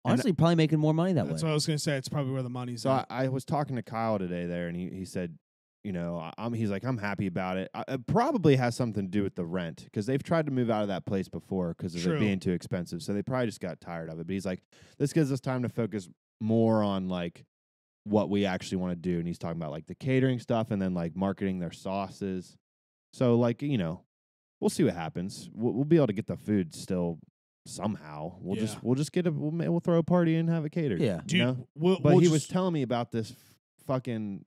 honestly, probably making more money that That's way. what I was gonna say. It's probably where the money's So at. I was talking to Kyle today there, and he said, you know, he's like, I'm happy about it. It probably has something to do with the rent because they've tried to move out of that place before because of True. it being too expensive. So they probably just got tired of it. But he's like, this gives us time to focus more on like what we actually want to do. And he's talking about like the catering stuff and then like marketing their sauces. So like, you know, we'll see what happens. We'll be able to get the food still somehow. We'll just get we'll throw a party and have it catered. Yeah. Dude, you know? we'll But he just- was telling me about this fucking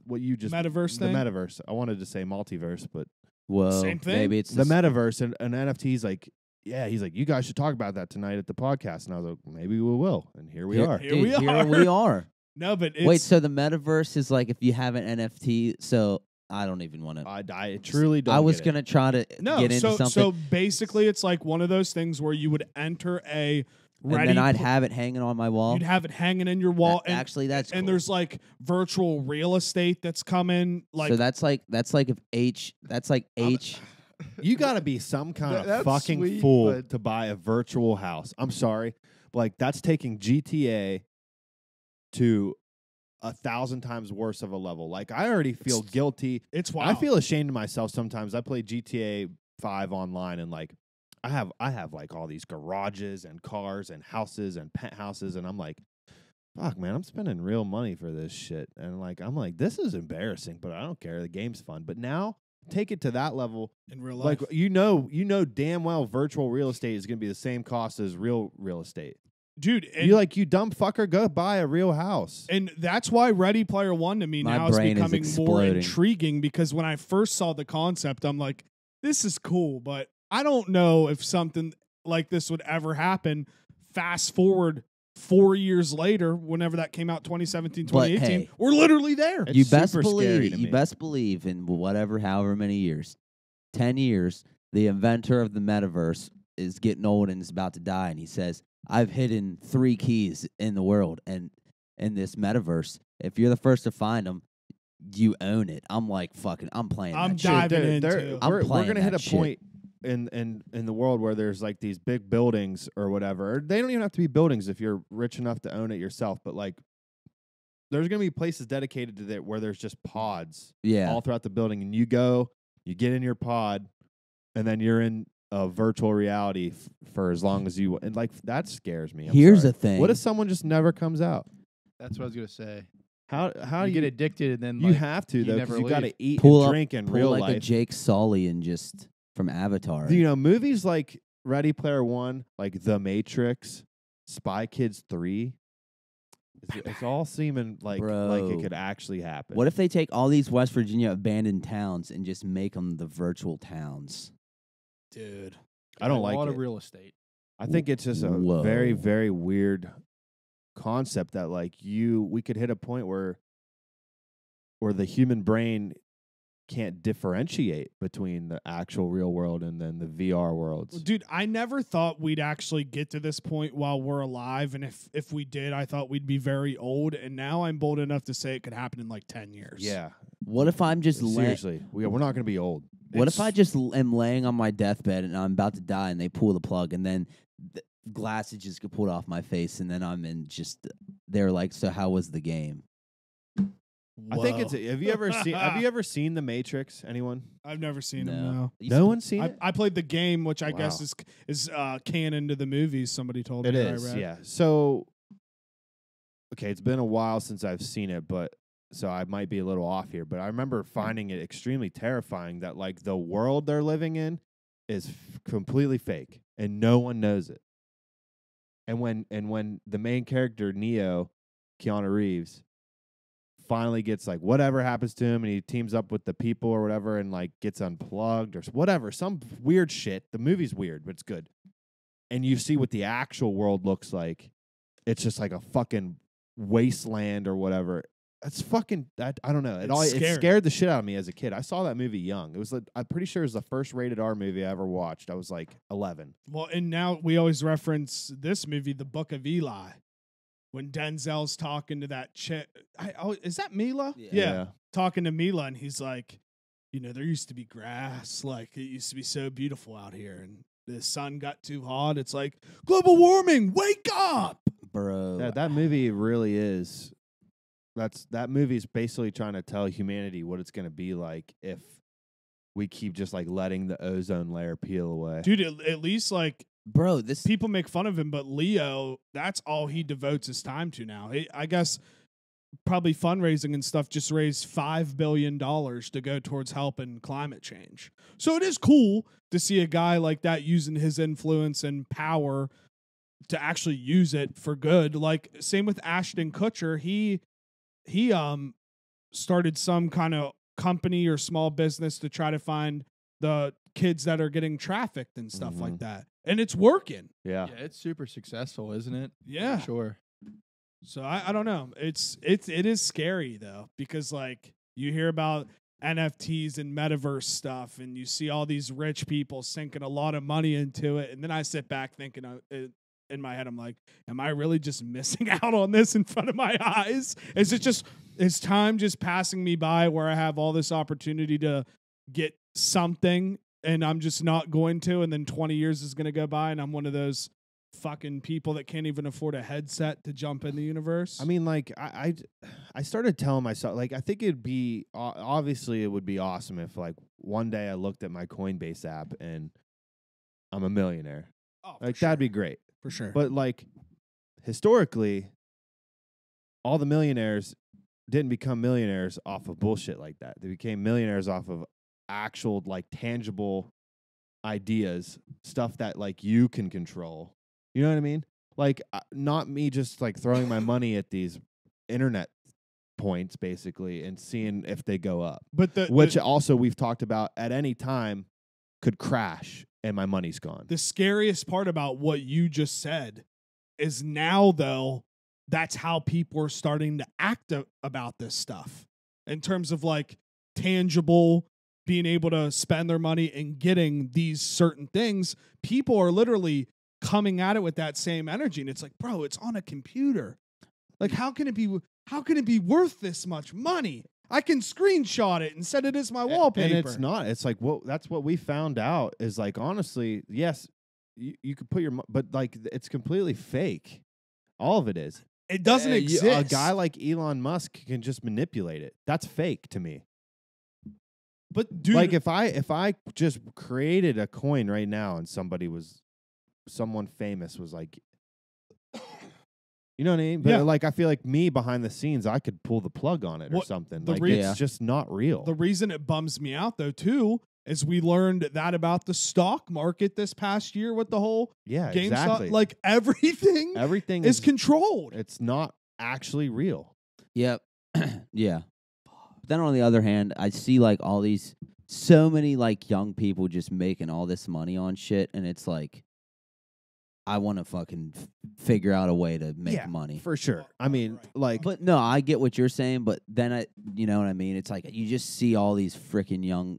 what you just Metaverse the thing? metaverse. I wanted to say multiverse, but Whoa, Same thing? maybe it's the s- metaverse and NFTs. Like, yeah, he's like, you guys should talk about that tonight at the podcast. And I was like, maybe we will. And here we are. Here Dude, we Here are. we are. No, but it's, Wait, so the metaverse is like if you have an NFT. So I don't even want to. I truly don't. I was get it. gonna try to no. get into So something, so basically, it's like one of those things where you would enter a and ready. then I'd have it hanging on my wall. You'd have it hanging in your wall. and Actually, that's and cool. there's like virtual real estate that's coming. Like so that's like if H. That's like H. You got to be some kind of That's fucking sweet, fool but- to buy a virtual house. I'm sorry, but like that's taking GTA to 1,000 times worse of a level. Like I already feel guilty. it's wild. I feel ashamed of myself sometimes. I play GTA 5 online and like I have like all these garages and cars and houses and penthouses and I'm like, fuck man, I'm spending real money for this shit. And like I'm like, this is embarrassing, but I don't care. The game's fun. But now take it to that level. in real life. Like you know damn well virtual real estate is gonna be the same cost as real estate. Dude, and, You dumb fucker, go buy a real house. and that's why Ready Player One to me My now is brain is becoming more exploding. intriguing because when I first saw the concept, I'm like, this is cool, but I don't know if something like this would ever happen. Fast forward 4 years later, whenever that came out, 2017, But 2018, hey, we're literally there. It's You best super scary believe. to You me. best believe in whatever, however many years, 10 years. The inventor of the metaverse is getting old and is about to die, and he says, "I've hidden 3 keys in the world, and in this metaverse, if you're the first to find them, you own it." I'm like, fucking, I'm playing. I'm that shit. diving Dude, into. there- I'm we're playing gonna hit that a shit. point in the world where there's like these big buildings or whatever. They don't even have to be buildings if you're rich enough to own it yourself. But like, there's gonna be places dedicated to that where there's just pods Yeah. all throughout the building, and you get in your pod, and then you're in a virtual reality for as long as you want. And like that scares me. I'm Here's sorry. the thing. What if someone just never comes out? That's what I was gonna say. How You do get you addicted and then you like, have to you though never because you got to leave. eat Pull and up- drink in pull real like life. a Jake Sully and just from Avatar? You know, movies like Ready Player One, like The Matrix, Spy Kids 3, it's all seeming like Bro. it could actually happen. What if they take all these West Virginia abandoned towns and just make them the virtual towns? Dude. I don't a like lot it. of real estate. I think it's just a Whoa. very, very weird concept that like we could hit a point where the human brain can't differentiate between the actual real world and then the VR worlds. Dude, I never thought we'd actually get to this point while we're alive. And if we did, I thought we'd be very old. And now I'm bold enough to say it could happen in like 10 years. Yeah, What if I'm just seriously, we're not going to be old. What if I just am laying on my deathbed and I'm about to die and they pull the plug and then the glasses just get pulled off my face and then I'm in just they're like, so how was the game? I think it's. Whoa. Have you ever seen? Have you ever seen The Matrix? Anyone? I've never seen him. No. No. No one's seen it. I played the game, which I guess Wow. is canon to the movies. Somebody told me. It that is, I read. yeah. So, okay, it's been a while since I've seen it, but so I might be a little off here. But I remember finding it extremely terrifying that like the world they're living in is completely fake and no one knows it. And when the main character Neo, Keanu Reeves, finally gets like whatever happens to him and he teams up with the people or whatever and like gets unplugged or whatever, some weird shit. The movie's weird, but it's good. And you see what the actual world looks like. It's just like a fucking wasteland or whatever. That's fucking I don't know. It scared the shit out of me as a kid. I saw that movie young. It was like, I'm pretty sure it was the first rated R movie I ever watched. I was like 11. Well, and now we always reference this movie, The Book of Eli, when Denzel's talking to that chick. Is that Mila? Yeah. Talking to Mila, and he's like, there used to be grass. Like, it used to be so beautiful out here, and the sun got too hot. It's like, global warming, wake up! Bro. Yeah, that movie really is. That movie's basically trying to tell humanity what it's going to be like if we keep just like letting the ozone layer peel away. Dude, at least like Bro, this people make fun of him, but Leo, that's all he devotes his time to now. I guess probably fundraising and stuff just raised $5 billion to go towards helping climate change. So it is cool to see a guy like that using his influence and power to actually use it for good. Like same with Ashton Kutcher. He started some kind of company or small business to try to find the kids that are getting trafficked and stuff like that. And it's working. Yeah. Yeah, it's super successful, isn't it? Yeah. Sure. So I don't know. It is scary though, because like you hear about NFTs and metaverse stuff and you see all these rich people sinking a lot of money into it. And then I sit back thinking in my head, I'm like, am I really just missing out on this in front of my eyes? Is time just passing me by where I have all this opportunity to get something and I'm just not going to, and then 20 years is going to go by and I'm one of those fucking people that can't even afford a headset to jump in the universe? I mean, like, I started telling myself, like, I think it'd be, obviously it would be awesome if, like, one day I looked at my Coinbase app and I'm a millionaire. Oh, Like, that'd be great. for sure. But, like, historically, all the millionaires didn't become millionaires off of bullshit like that. They became millionaires off of actual, like, tangible ideas, stuff that, like, you can control. You know what I mean? Like, not me just, like, throwing my money at these internet points, basically, and seeing if they go up. But Which also we've talked about at any time could crash and my money's gone. the scariest part about what you just said is now, though, that's how people are starting to act about this stuff in terms of like tangible, being able to spend their money and getting these certain things. People are literally coming at it with that same energy. And it's like, bro, it's on a computer. Like, how can it be worth this much money? I can screenshot it and set it as my wallpaper. And it's not. It's like, well, that's what we found out is like, honestly, yes, you could put your, but like, it's completely fake. All of it is. It doesn't exist. A guy like Elon Musk can just manipulate it. That's fake to me. But dude, Like if I just created a coin right now and someone famous was like, you know what I mean? But Yeah. like, I feel like me behind the scenes, I could pull the plug on it or What- something. the Like re- it's just not real. the reason it bums me out though too is we learned that about the stock market this past year with the whole yeah, GameStop. exactly. Like everything Everything is controlled. It's not actually real. Yep. Yeah. But then on the other hand, I see like all these so many like young people just making all this money on shit, and it's like I want to fucking figure out a way to make Yeah, money. For sure. I mean, Right. like, But no, I get what you're saying, but then you know what I mean? It's like you just see all these freaking young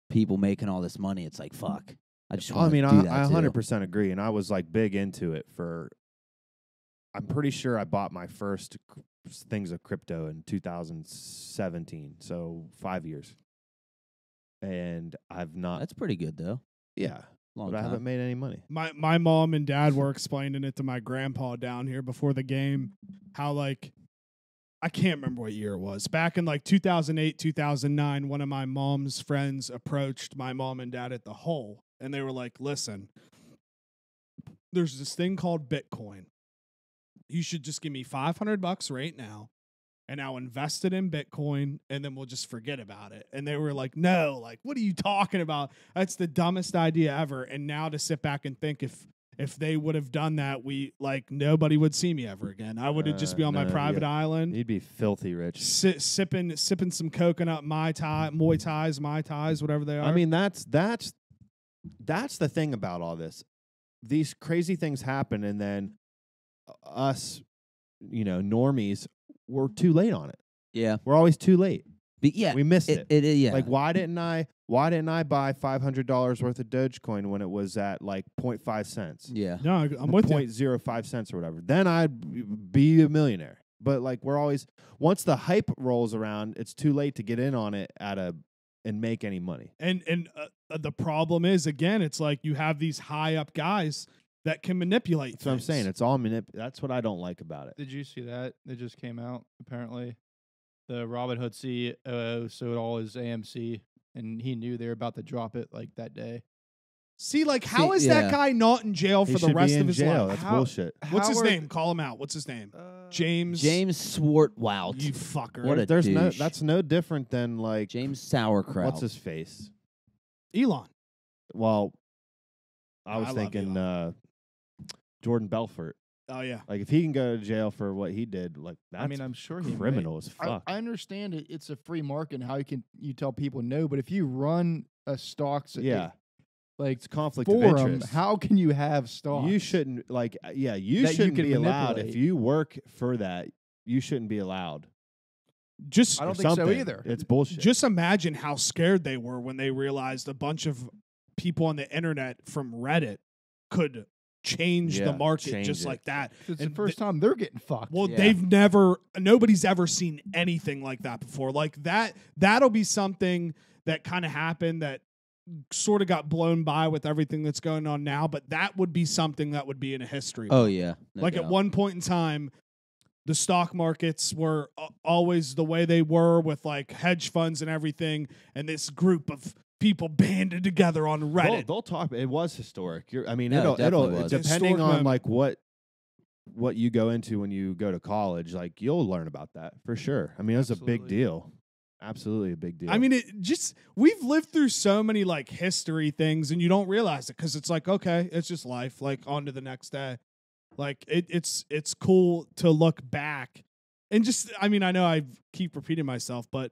people making all this money. It's like, fuck. I just want to do that I too. 100% agree. And I was like big into it I'm pretty sure I bought my first things of crypto in 2017. So 5 years. And I've not, That's pretty good though. yeah, Long but I time. haven't made any money. My mom and dad were explaining it to my grandpa down here before the game, how like I can't remember what year it was. Back in like 2008, 2009, one of my mom's friends approached my mom and dad at the Hole, and they were like, listen, there's this thing called Bitcoin. You should just give me $500 right now, and I'll invest it in Bitcoin, and then we'll just forget about it. And they were like, no, like, what are you talking about? That's the dumbest idea ever. And now to sit back and think if they would have done that, nobody would see me ever again. I would just be on my private island. You'd be filthy rich. Sipping some coconut Muay Thais, whatever they are. I mean, that's the thing about all this. These crazy things happen, and then us, normies, we're too late on it. Yeah. We're always too late. But yeah. We missed it. Yeah. Like, why didn't I buy $500 worth of Dogecoin when it was at like 0.5 cents? Yeah. No, I'm with you. 0.05 cents or whatever. Then I'd be a millionaire. But like, we're always, once the hype rolls around, it's too late to get in on it and make any money. And the problem is, again, it's like you have these high up guys that can manipulate. That's what I'm saying. It's all That's what I don't like about it. Did you see that? It just came out, apparently. The Robinhood CEO sold all his AMC, and he knew they were about to drop it like that day. See, like, how is that guy not in jail for the rest of his life? That's bullshit. What's his name? Call him out. What's his name? James Swartwout. You fucker. What a douche. That's no different than like James Sauerkraut. What's his face? Elon. Well, I was thinking Jordan Belfort. Oh yeah. Like, if he can go to jail for what he did, like, that's I'm sure he criminal as fuck. I understand it's a free market and how you tell people no, but if you run a stocks it's conflict of forum, interest. how can you have stocks? You shouldn't you shouldn't be allowed if you work for that. You shouldn't be allowed. I don't think so either. It's bullshit. Just imagine how scared they were when they realized a bunch of people on the internet from Reddit could change the market just like that. It's the first time they're getting fucked. Well, nobody's ever seen anything like that before. Like that'll be something that kind of happened that sort of got blown by with everything that's going on now, but that would be something that would be in a history. Oh, yeah. Like at one point in time, the stock markets were always the way they were with like hedge funds and everything, and this group of people banded together on Reddit. They'll talk. It was historic. It'll was. depending on like what you go into when you go to college, like you'll learn about that for sure. I mean, it's a big deal. Absolutely a big deal. I mean, we've lived through so many like history things, and you don't realize it because it's like, okay, it's just life. Like on to the next day. Like it's cool to look back and I know I keep repeating myself, but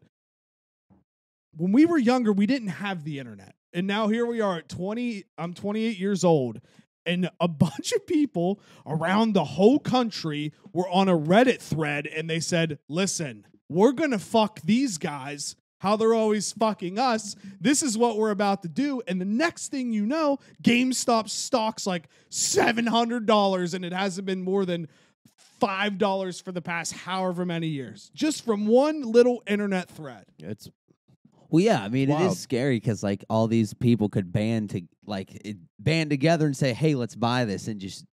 when we were younger, we didn't have the internet. And now here we are at 20, I'm 28 years old, and a bunch of people around the whole country were on a Reddit thread, and they said, listen, we're going to fuck these guys how they're always fucking us. This is what we're about to do. And the next thing you know, GameStop stock's like $700, and it hasn't been more than $5 for the past however many years. Just from one little internet thread. Well, yeah, I mean, wild. It is scary because like all these people could band together and say, "Hey, let's buy this," and just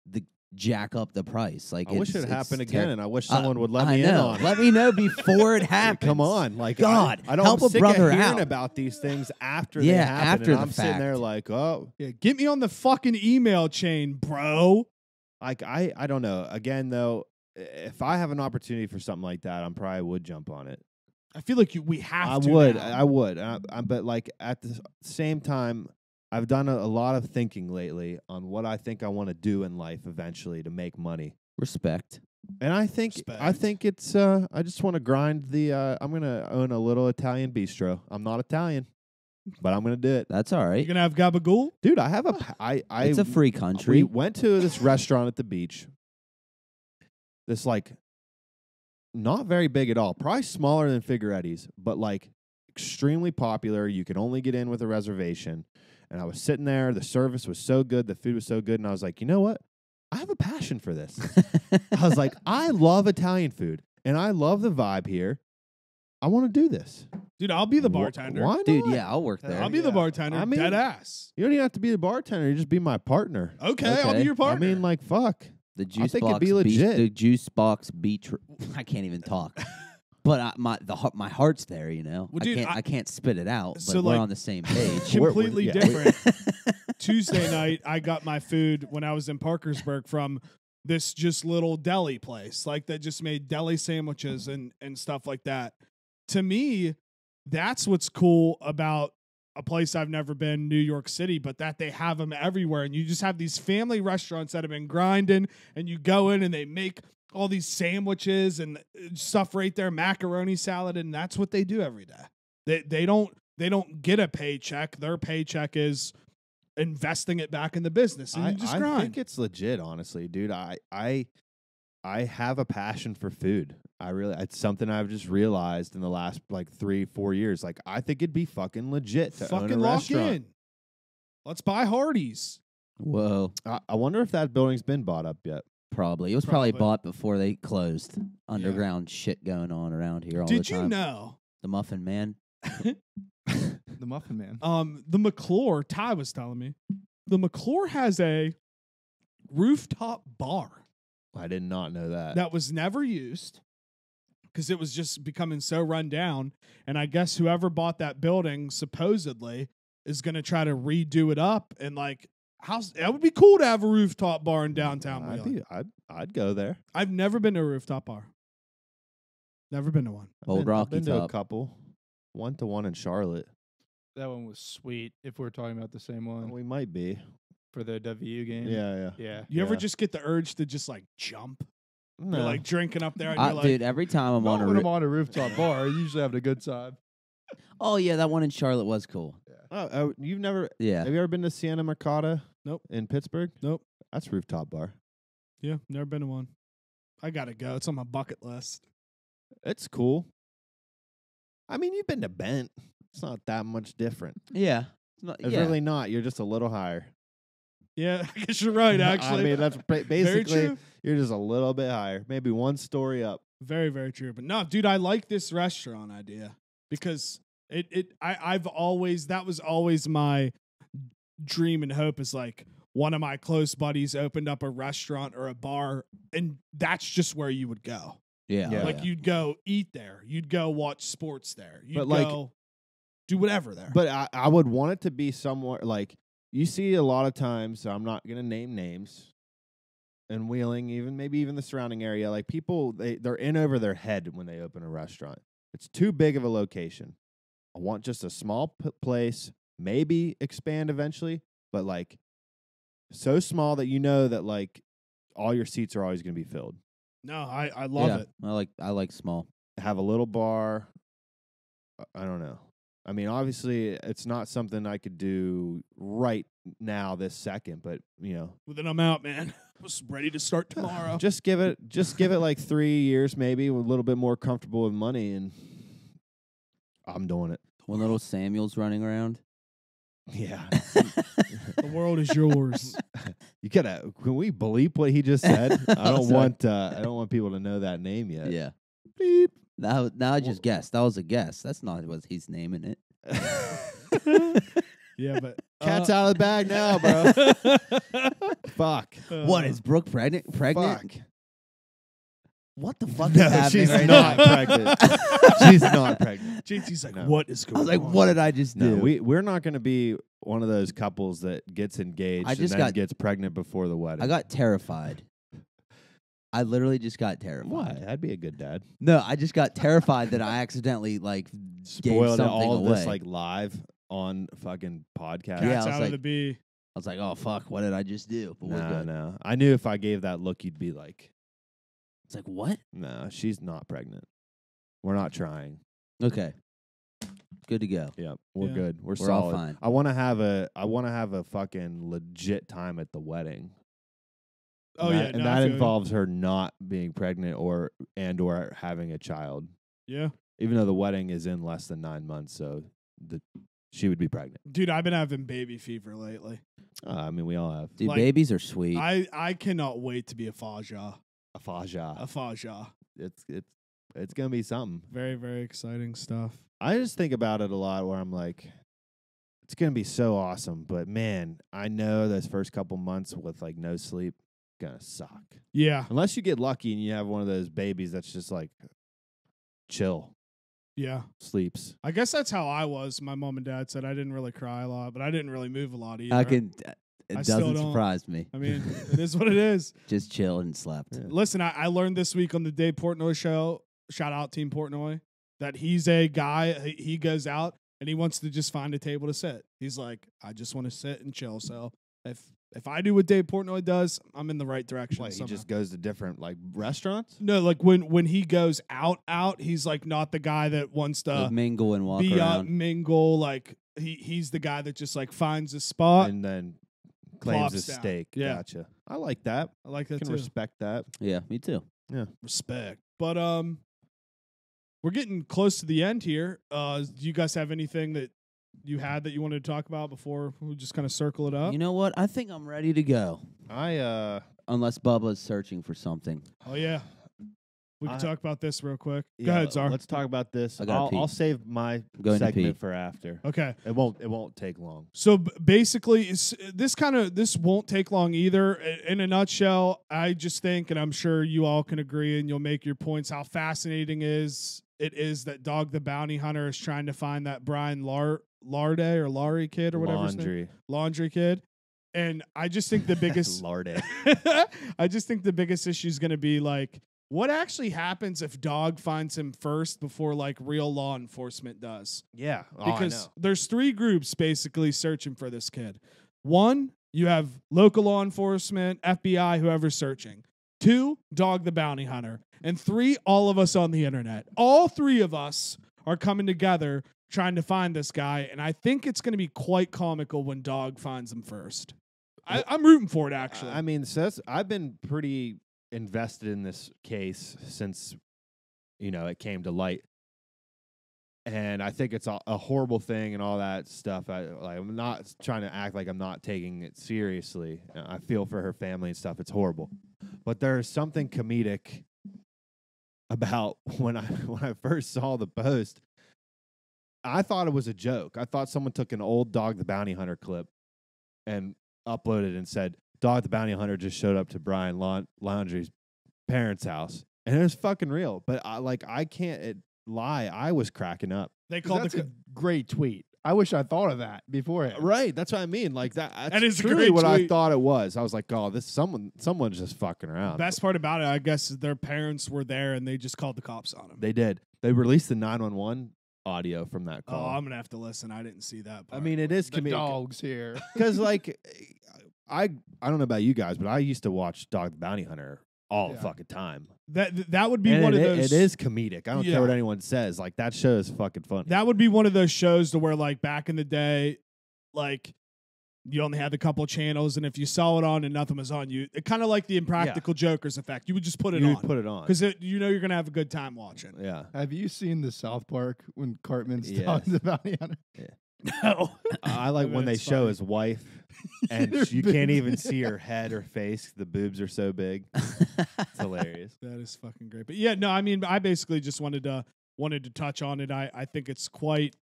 jack up the price. Like, I wish it happened again, and I wish someone would let me in on. Let me know before it happens. Come on, like God, I don't help a brother hearing out about these things after they happen. After and the I'm sitting fact. there like, oh, yeah, get me on the fucking email chain, bro. Like I don't know. Again, though, if I have an opportunity for something like that, I probably would jump on it. I feel like we have to. I would. But like at the same time, I've done a lot of thinking lately on what I think I want to do in life eventually to make money. Respect. And I think it's I just want to grind I'm going to own a little Italian bistro. I'm not Italian, but I'm going to do it. That's all right. You going to have gabagool? Dude, I have it's a free country. We went to this restaurant at the beach. This like not very big at all. Probably smaller than Figueretti's, but like extremely popular. You could only get in with a reservation. And I was sitting there. The service was so good. The food was so good. And I was like, you know what? I have a passion for this. I was like, I love Italian food. And I love the vibe here. I want to do this. Dude, I'll be the bartender. Why not? Dude, yeah, I'll work there. I'll be the bartender. I mean, dead ass. You don't even have to be the bartender. You just be my partner. Okay, I'll be your partner. I mean, like, fuck. The juice think box it'd be legit. The juice box beach. I can't even talk. But my heart's there, you know. Well, dude, I can't spit it out, but so, we're like, on the same page. completely yeah. different. Tuesday night, I got my food when I was in Parkersburg from this just little deli place, like that just made deli sandwiches and stuff like that. To me, that's what's cool about a place I've never been, New York City, but that they have them everywhere. And you just have these family restaurants that have been grinding, and you go in and they make all these sandwiches and stuff right there, macaroni salad, and that's what they do every day. They don't get a paycheck. Their paycheck is investing it back in the business, and you just grind. I think it's legit, honestly, dude. I have a passion for food. It's something I've just realized in the last like 3-4 years. Like, I think it'd be fucking legit to own a fucking lock restaurant. in. Let's buy Hardee's. Whoa, I wonder if that building's been bought up yet. probably it was probably Probably. bought before they closed. Underground shit going on around here all the Did time. you know? The Muffin Man? The Muffin Man. The McClure, Ty was telling me, the McClure has a rooftop bar I did not know that. that was never used because it was just becoming so run down. And I guess whoever bought that building supposedly is going to try to redo it up. And like, that would be cool to have a rooftop bar in downtown Wheeling. I'd go there. I've never been to a rooftop bar. Never been to one. Old Rocky I've been to a Top. couple. One to one in Charlotte. That one was sweet. If we're talking about the same one We might be. for the WU game. Yeah. Yeah. You ever Yeah. just get the urge to just like jump? No. You're like drinking up there and you're like, Dude, every time I'm on Not a when I'm on a rooftop bar. I'm usually having a good time. oh yeah, that one in Charlotte was cool. Oh, you've never? Yeah, Have you ever been to Siena Mercata? Nope. In Pittsburgh? Nope. That's rooftop bar. yeah, never been to one. I got to go. It's on my bucket list. It's cool. I mean, you've been to Bent. It's not that much different. yeah. It's not, It's yeah. really not. You're just a little higher. Yeah, I guess you're right, actually. I mean, that's Very basically true. you're just a little bit higher, maybe one story up. Very, very true. But no, dude, I like this restaurant idea because I've always, that was always my dream and hope, is like one of my close buddies opened up a restaurant or a bar, and that's just where you would go. Yeah. Yeah. Like you'd go eat there. You'd go watch sports there. You'd But, like- go do whatever there. But I would want it to be somewhere like you see a lot of times. So I'm not gonna name names. In Wheeling, maybe even the surrounding area, like people they're in over their head when they open a restaurant. It's too big of a location. I want just a small place, maybe expand eventually, but like so small that you know that like all your seats are always gonna be filled. no, I love Yeah, it. I like small. Have a little bar. I don't know. I mean, obviously, it's not something I could do right now, this second. But Well, then I'm out, man. I was ready to start tomorrow. just give it like 3 years, maybe, with a little bit more comfortable with money, and I'm doing it. When little Samuel's running around. Yeah, The world is yours. you gotta. Can we bleep what he just said? I don't Sorry. want people to know that name yet. Yeah. Bleep. Now I just guessed. That was a guess. That's not what he's naming it. Yeah, but Cat's out of the bag now, bro. Fuck. What is Brooke pregnant? Fuck. What the fuck No, is happening she's right not now? pregnant. She's not pregnant. JT's like, No. what is going I on? was like, what did I just No, do? we're not going to be one of those couples that gets engaged I just and then got- gets pregnant before the wedding. I got terrified. I literally just got terrified. Why? I'd be a good dad. No, I just got terrified that I accidentally like gave Spoiled something all of away. this like live on fucking podcast. Cat's Yeah, I was out of like- the bee. I was like, oh fuck, what did I just do? But we're No, good. no. I knew if I gave that look, you'd be like, It's like what? no, she's not pregnant. We're not trying. Okay, good to go. Yeah, we're Yeah. good. We're We're all solid. fine. I want to have a fucking legit time at the wedding. Oh, And yeah. that, and no, I that feel you. involves her not being pregnant or having a child. Yeah. Even though the wedding is in less than 9 months, so she would be pregnant. Dude, I've been having baby fever lately. I mean, we all have Dude, Like, babies are sweet. I cannot wait to be a Faja. a faja. A Faja. It's gonna be something. Very, very exciting stuff. I just think about it a lot, where I'm like, it's gonna be so awesome, but man, I know those first couple months with like no sleep gonna suck. Yeah. Unless you get lucky and you have one of those babies that's just like chill, Yeah. sleeps. I guess that's how I was. My mom and dad said I didn't really cry a lot, but I didn't really move a lot either. It still doesn't don't. surprise me. I mean, it is what it is. Just chill and slept. Yeah. Listen, I learned this week on the Dave Portnoy show, shout out Team Portnoy, that he's a guy, he goes out and he wants to just find a table to sit. He's like, I just want to sit and chill. So if I do what Dave Portnoy does, I'm in the right direction. He somehow. just goes to different like restaurants. No, like when he goes out, he's like not the guy that wants to Like mingle and walk be around. mingle. Like he's the guy that just like finds a spot. And then claims plops a down. steak. Yeah. Gotcha. I like that. I like I that can too. respect that. Yeah, me too. Respect. But we're getting close to the end here. Do you guys have anything that you had that you wanted to talk about before we just kind of circle it up? You know what? I think I'm ready to go. Unless Unless Bubba's searching for something. Oh yeah. We can I- talk about this real quick. Go yeah, ahead, Czar. Let's talk about this. I gotta I'll pee. save my Going to pee. segment for after. Okay. It won't take long. So basically, this won't take long either. In a nutshell, I just think, and I'm sure you all can agree, and you'll make your points, how fascinating it is that Dog the Bounty Hunter is trying to find that Brian Larde or Laurie kid or whatever his name, Laundry kid. And I just think the biggest Larde. I just think the biggest issue is going to be like, what actually happens if Dog finds him first before like real law enforcement does? Yeah. Because there's 3 groups basically searching for this kid. 1, you have local law enforcement, FBI, whoever's searching. 2, Dog the Bounty Hunter. And 3, all of us on the internet. All 3 of us are coming together trying to find this guy, and I think it's going to be quite comical when Dog finds him first. I'm rooting for it, actually. I mean, I've been pretty invested in this case since it came to light, and I think it's a horrible thing and all that stuff. I'm not trying to act like I'm not taking it seriously. I feel for her family and stuff. It's horrible, but there's something comedic about when I first saw the post. I thought it was a joke. I thought someone took an old Dog the Bounty Hunter clip and uploaded and said, Dog the Bounty Hunter just showed up to Brian Laundrie's parents' house. And it was fucking real. But I can't lie. I was cracking up. They called That's a great tweet. I wish I thought of that beforehand. Right. That's what I mean. Like that's That is a truly great what I tweet. thought it was. I was like, oh, someone's just fucking around. Best part about it, I guess, is their parents were there and they just called the cops on him. They did. They released the 911 audio from that Oh, call. I'm going to have to listen. I didn't see that part. I mean, it is The comedic. dogs here. Because, like, I don't know about you guys, but I used to watch Dog the Bounty Hunter all the Yeah. fucking time. That would be And one of it those. is comedic. I don't Yeah. care what anyone says. Like, that show is fucking funny. That would be one of those shows to where, like, back in the day, like, you only had a couple of channels, and if you saw it on and nothing was on, it kind of like the Impractical Jokers effect. You would just put it you on would put it on. because you're going to have a good time watching. Yeah. Have you seen the South Park when Cartman's Yes. talking about the hunter? No. I like I mean, when they it's show funny. his wife, and Her you can't boobs. even see her head or face. The boobs are so big. It's hilarious. That is fucking great. But yeah, no, I mean, I basically just wanted to touch on it. I think it's quite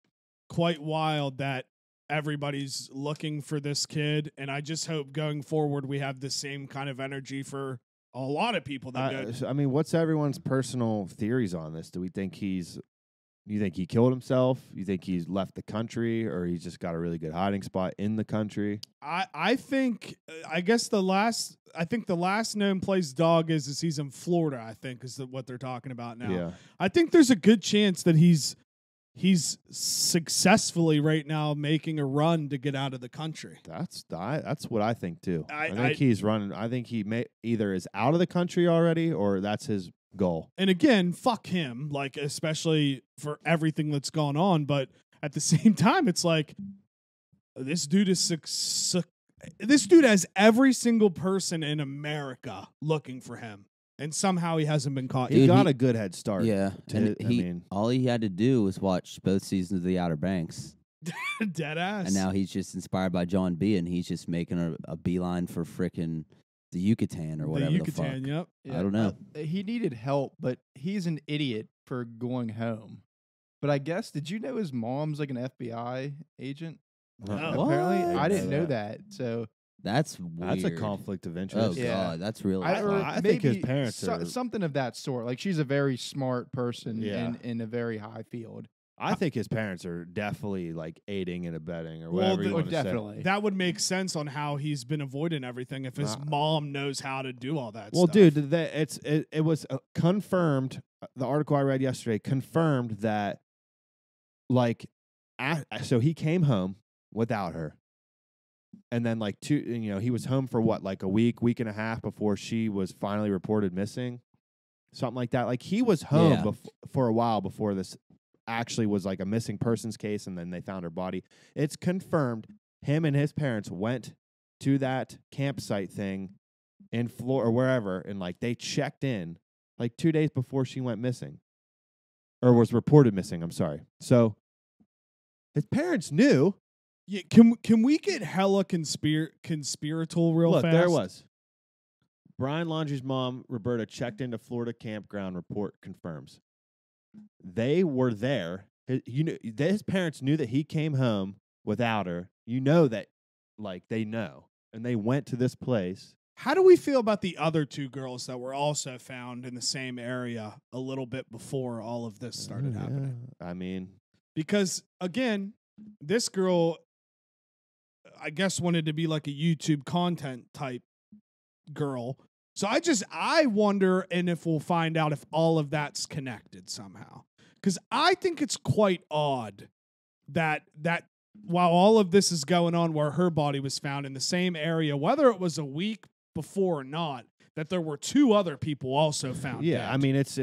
wild that everybody's looking for this kid, and I just hope going forward we have the same kind of energy for a lot of people that go. I mean, what's everyone's personal theories on this? Do we think you think he killed himself? You think he's left the country, or he's just got a really good hiding spot in the country? I think I guess the last known place Dog is he's in Florida. I think is what they're talking about now. Yeah. I think there's a good chance that he's successfully right now making a run to get out of the country. That's what I think too. I I- think he's running. I think he either is out of the country already, or that's his goal. And again, fuck him, like especially for everything that's gone on. But at the same time, it's like this dude is this dude has every single person in America looking for him, and somehow he hasn't been caught. He yet. got a good head start. Yeah, and I mean, all he had to do was watch both seasons of The Outer Banks, Dead ass. and now he's just inspired by John B. and he's just making a beeline for frickin' the Yucatan or whatever the the fuck. Yucatan. Yep. I don't know. He needed help, but he's an idiot for going home. But I guess, did you know his mom's like an FBI agent? uh-uh. Oh. Apparently, What? I didn't know that. So That's weird. That's a conflict of Oh interest. Yeah. God, that's really. I- fucked. I think his maybe parents are- something of that sort. Like she's a very smart person Yeah. in a very high field. I think his parents are definitely like aiding and abetting or Well, whatever you the- want to say. Definitely. That would make sense on how he's been avoiding everything if his mom knows how to do all that Well, stuff. dude, it was confirmed. The article I read yesterday confirmed that, like, so he came home without her, and then like he was home for what, like a week and a half before she was finally reported missing, something like that. Like he was home Yeah. for a while before this actually was like a missing persons case, and then they found her body. It's confirmed him and his parents went to that campsite thing in Florida or wherever, and like they checked in like 2 days before she went missing or was reported missing. I'm sorry. So his parents knew. Yeah, can we get hella conspiratorial real Look, fast? there it was. Brian Laundrie's mom, Roberta, checked into Florida campground. Report confirms. They were there. His parents knew that he came home without her. You know that, like, they know. And they went to this place. How do we feel about the other two girls that were also found in the same area a little bit before all of this started happening? I mean, Because, again, this girl, I guess, wanted to be like a YouTube content type girl. So I wonder, and if we'll find out if all of that's connected somehow. Because I think it's quite odd that while all of this is going on where her body was found in the same area, whether it was a week before or not, that there were two other people also found yeah, dead. I mean, it's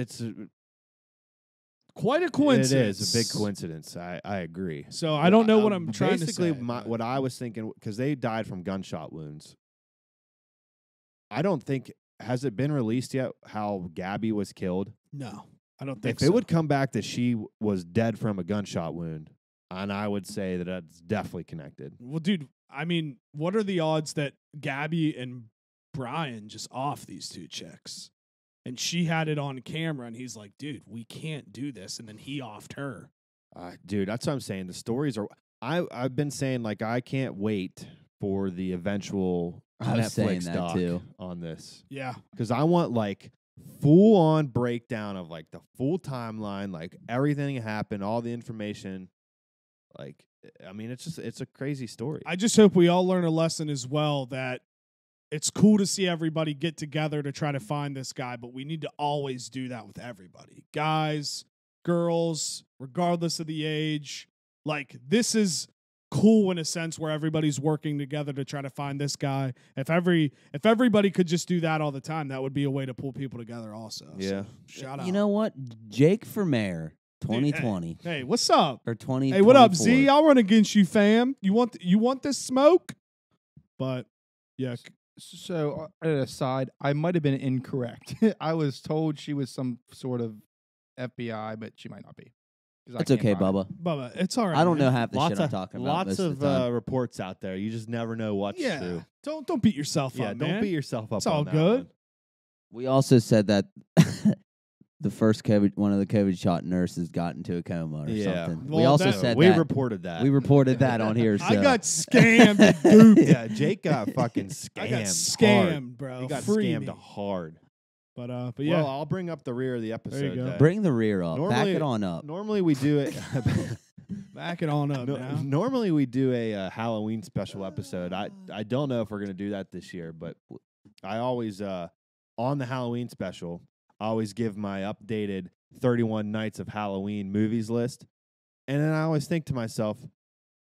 quite a coincidence. It is a big coincidence. I agree. So I don't know what I'm trying to say. Basically, what I was thinking, because they died from gunshot wounds. I don't think, has it been released yet how Gabby was killed? No, I don't think If so. it would come back that she was dead from a gunshot wound, and I would say that that's definitely connected. Well, dude, I mean, what are the odds that Gabby and Brian just off these two chicks? And she had it on camera, and he's like, dude, we can't do this. And then he offed her. Dude, that's what I'm saying. The stories are. I've been saying, like, I can't wait for the eventual I was saying Netflix that doc too. on this, Yeah. because I want like full on breakdown of like the full timeline, like everything that happened, all the information. Like, I mean, it's a crazy story. I just hope we all learn a lesson as well that it's cool to see everybody get together to try to find this guy, but we need to always do that with everybody. Guys, girls, regardless of the age. Like, this is cool in a sense where everybody's working together to try to find this guy. If everybody could just do that all the time, that would be a way to pull people together also. Yeah. So, shout out. You know what? Jake for mayor, Dude, 2020 Hey, what's up? or 20. Hey, what up, Z? I'll run against you, fam. You want this smoke? But yeah, So, an aside, I might have been incorrect. I was told she was some sort of FBI, but she might not be. 'Cause I That's can't okay, find her. Bubba. Bubba, it's all right. I don't man. know half the shit I'm talking about. Lots most of the time. reports out there. You just never know what's Yeah, true. don't beat yourself Yeah, up, don't man. beat yourself up. It's on all that good. one. We also said that the first one of the COVID shot nurses got into a coma or Yeah. something. Well, we also that- said we that. reported that. We reported that on here. So. I got scammed, and duped. yeah, Jake got fucking scammed. I got hard. scammed, bro. He got Free scammed me. hard. But yeah, Well, I'll bring up the rear of the episode. go. then. Bring the rear up. Back Normally- it on up. Normally we do it. back it on up No- now. normally we do a Halloween special episode. I don't know if we're gonna do that this year, but I always on the Halloween special, I always give my updated 31 Nights of Halloween movies list, and then I always think to myself,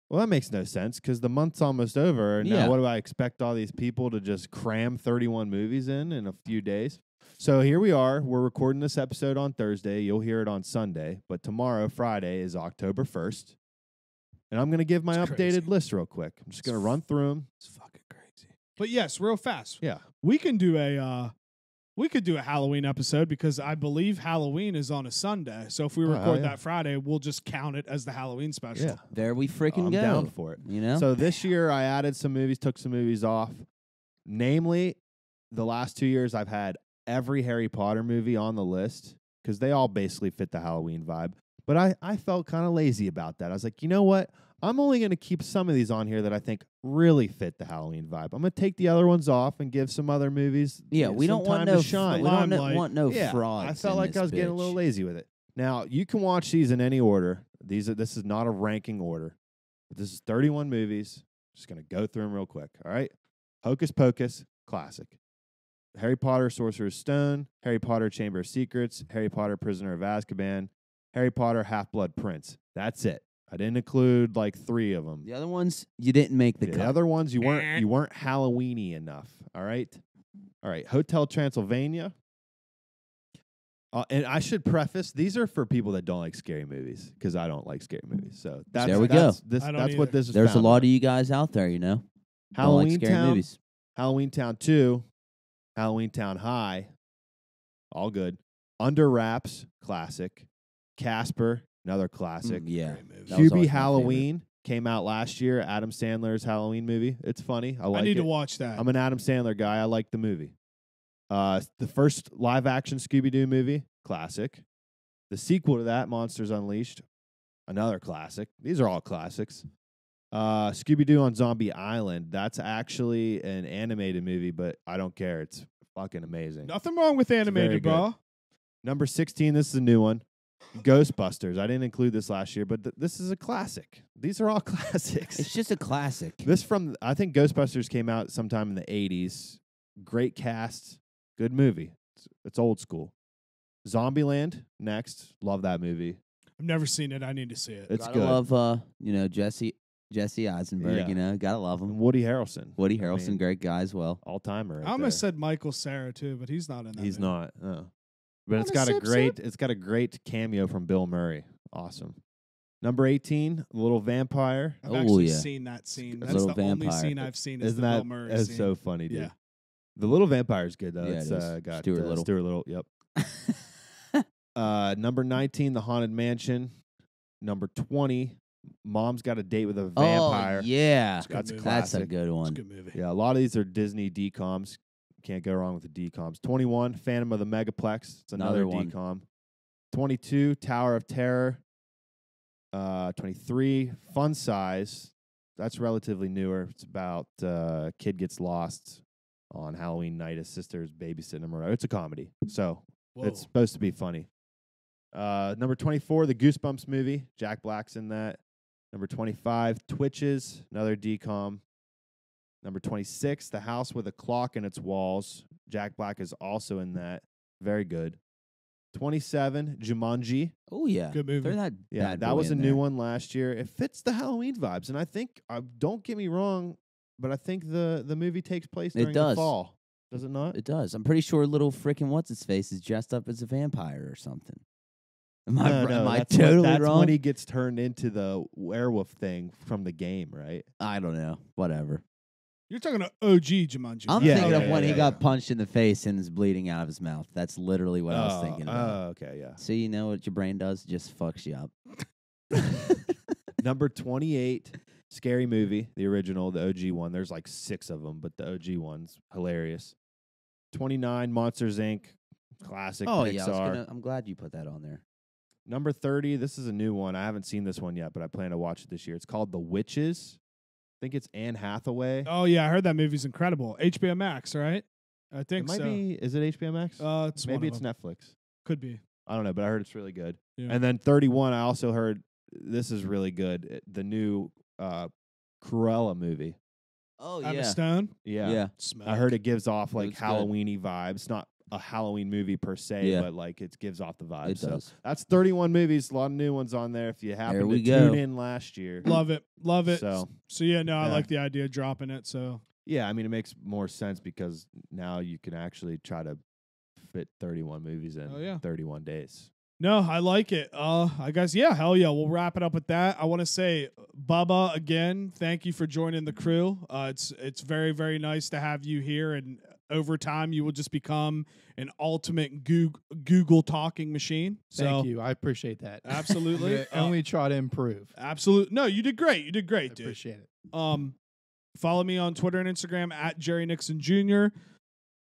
well, that makes no sense because the month's almost over, and Yeah. now what do I expect all these people to just cram 31 movies in a few days? So here we are. We're recording this episode on Thursday. You'll hear it on Sunday, but tomorrow, Friday, is October 1st. And I'm going to give my It's updated crazy. list real quick. I'm just going to run through them. It's fucking crazy. But yes, real fast. Yeah. We can do a Halloween episode because I believe Halloween is on a Sunday. So if we Oh, record yeah. that Friday, we'll just count it as the Halloween special. Yeah. There we freaking I'm go. down for it. You know? So this year I added some movies, took some movies off. Namely, the last 2 years I've had every Harry Potter movie on the list because they all basically fit the Halloween vibe. But I felt kind of lazy about that. I was like, you know what? I'm only going to keep some of these on here that I think really fit the Halloween vibe. I'm going to take the other ones off and give some other movies. Yeah, we some don't want time no to shine. we don't Limelight. want no Yeah, frauds. I felt in like this I was getting a little bitch. lazy with it. Now you can watch these in any order. This is not a ranking order. But this is 31 movies. Just going to go through them real quick. All right. Hocus Pocus, classic. Harry Potter, Sorcerer's Stone, Harry Potter, Chamber of Secrets, Harry Potter, Prisoner of Azkaban, Harry Potter, Half-Blood Prince. That's it. I didn't include like 3 of them. The other ones you didn't make the The cut. other ones you weren't Halloween-y enough. All right. Hotel Transylvania. And I should preface, these are for people that don't like scary movies because I don't like scary movies. So There we go. That's I don't what either. this is. There's a founded lot on. of you guys out there, you know, don't Halloween like scary Town, movies. Halloween Town 2, Halloween Town High, all good. Under Wraps, classic. Casper, another classic. Yeah, Great movie. that was always my QB favorite. Halloween came out last year. Adam Sandler's Halloween movie. It's funny. I like I need it. to watch that. I'm an Adam Sandler guy. I like the movie. The first live-action Scooby-Doo movie, classic. The sequel to that, Monsters Unleashed, another classic. These are all classics. Scooby-Doo on Zombie Island, that's actually an animated movie, but I don't care. It's fucking amazing. Nothing wrong with animated, good. bro. Number 16, this is a new one. Ghostbusters. I didn't include this last year, but this is a classic. These are all classics. It's just a classic. I think Ghostbusters came out sometime in the 80s. Great cast, good movie. It's old school. Zombieland, next. Love that movie. I've never seen it. I need to see it. It's Gotta good. love, Jesse Eisenberg. Yeah. You know, gotta love And him. Woody Harrelson. Woody I Harrelson, mean, great guy as well. all-timer. I almost said Michael Cera too, but he's not in that. He's movie. not. Oh. But it's Wanna got sip? it's got a great cameo from Bill Murray. Awesome. Number 18, Little Vampire. I've Oh, actually yeah. seen that scene. A That's little the only vampire. scene I've seen. Is Isn't the Bill that Murray that's scene. so funny, dude? Yeah. The Little Vampire is good though. Yeah, It's it is. got Stuart Little. Stuart Little. Yep. Number 19, The Haunted Mansion. Number 20, Mom's Got a Date with a Vampire. Oh yeah, It's a good That's movie. that's a classic. good It's a one. good movie. Yeah, a lot of these are Disney DComs. Can't go wrong with the DComs. 21, Phantom of the Megaplex. It's another Another one. DCom. 22, Tower of Terror. 23, Fun Size. That's relatively newer. It's about kid gets lost on Halloween night. His sister's babysitting him. It's a comedy, so Whoa. it's supposed to be funny. Number 24, the Goosebumps movie. Jack Black's in that. Number 25, Twitches, another DCom. Number 26, The House with a Clock in Its Walls. Jack Black is also in that. Very good. 27, Jumanji. Oh yeah, Good movie. Throw that Yeah, bad that boy was a in new there. one last year. It fits the Halloween vibes, and I think don't get me wrong, but I think the movie takes place It during the does. fall. Does it not? It does. I'm pretty sure little freaking what's his face is dressed up as a vampire or something. Am I that's totally that's wrong? when he gets turned into the werewolf thing from the game, right? I don't know. Whatever. You're talking to OG Jumanji. I'm right? Yeah, thinking yeah, of when yeah, he yeah. got punched in the face and is bleeding out of his mouth. That's literally what I was thinking about. Oh, okay, yeah. So you know what your brain does? It just fucks you up. Number 28, Scary Movie, the original, the OG one. There's like 6 of them, but the OG one's hilarious. 29, Monsters Inc., classic Oh Pixar. yeah, I'm glad you put that on there. Number 30, this is a new one. I haven't seen this one yet, but I plan to watch it this year. It's called The Witches. I think it's Anne Hathaway. Oh yeah, I heard that movie's incredible. HBO Max, right? I it think might so. be, is it HBO Max? It's Maybe one it's of them. Netflix. Could be. I don't know, but I heard it's really good. Yeah. And then 31, I also heard this is really good. The new Cruella movie. Oh Emma yeah. Stone. Yeah. Yeah. Smoke. I heard it gives off like Looks good. Halloween-y vibes. Not a Halloween movie per se, Yeah. but like it gives off the vibe. It so does. that's 31 movies. A lot of new ones on there. If you happen we to go. tune in last year. Love it. Love it. So Yeah, no, I Yeah. like the idea of dropping it. So yeah, I mean it makes more sense because now you can actually try to fit 31 movies in Oh, yeah. 31 days. no, I like it. I guess hell yeah. We'll wrap it up with that. I want to say, Bubba, again, thank you for joining the crew. It's very, very nice to have you here, and over time you will just become an ultimate Google talking machine. Thank So you. I appreciate that. absolutely. I only try to improve. Absolutely. No, you did great. You did great, I dude. appreciate it. Follow me on Twitter and Instagram at Jerry Nixon Jr.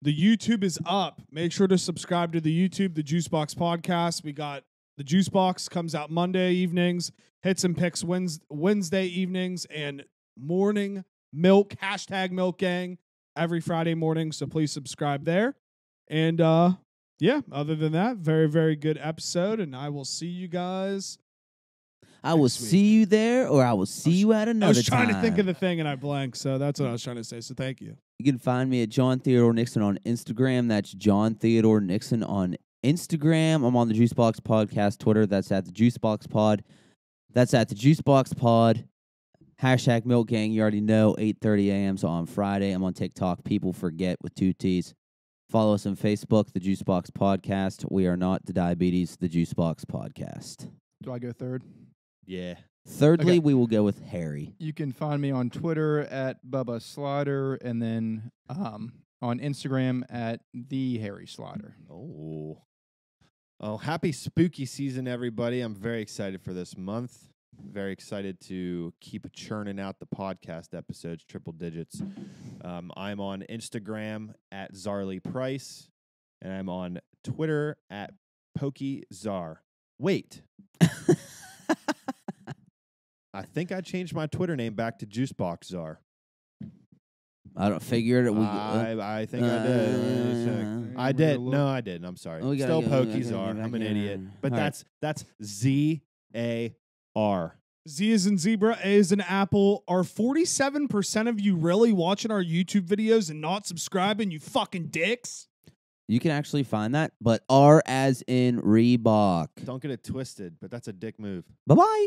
The YouTube is up. Make sure to subscribe to the YouTube, the Juicebox Podcast. We got The Juice Box comes out Monday evenings, Hits and Picks Wednesday evenings, and Morning Milk, #Milk Gang, every Friday morning. So please subscribe there. And yeah, other than that, very, very good episode. And I will see you guys. I will see you there, or I will see you at another time. I was trying to think of the thing and I blanked, so that's what I was trying to say. So thank you. You can find me at John Theodore Nixon on Instagram. That's John Theodore Nixon on Instagram. I'm on the Juicebox Podcast Twitter. That's at the Juicebox Pod. That's at the Juicebox Pod. #Milk Gang. You already know, 8:30 a.m. So on Friday. I'm on TikTok. People forget with 2 T's. Follow us on Facebook, the Juicebox Podcast. We are not the Diabetes, the Juicebox Podcast. Do I go third? Yeah. Thirdly, Okay. we will go with Harry. You can find me on Twitter at Bubba Slider, and then on Instagram at the Harry Slider. Oh, happy spooky season, everybody. I'm very excited for this month. Very excited to keep churning out the podcast episodes, triple digits. I'm on Instagram at Zarly Price, and I'm on Twitter at PokeZar. Wait. I think I changed my Twitter name back to Juicebox Czar. I don't figure it. I think I did. I did. No, I didn't. I'm sorry. Still PokeZar. I'm an idiot. But that's Z-A-R. Z is in zebra, A is in apple. Are 47% of you really watching our YouTube videos and not subscribing, you fucking dicks? You can actually find that, but R as in Reebok. Don't get it twisted, but that's a dick move. Bye-bye.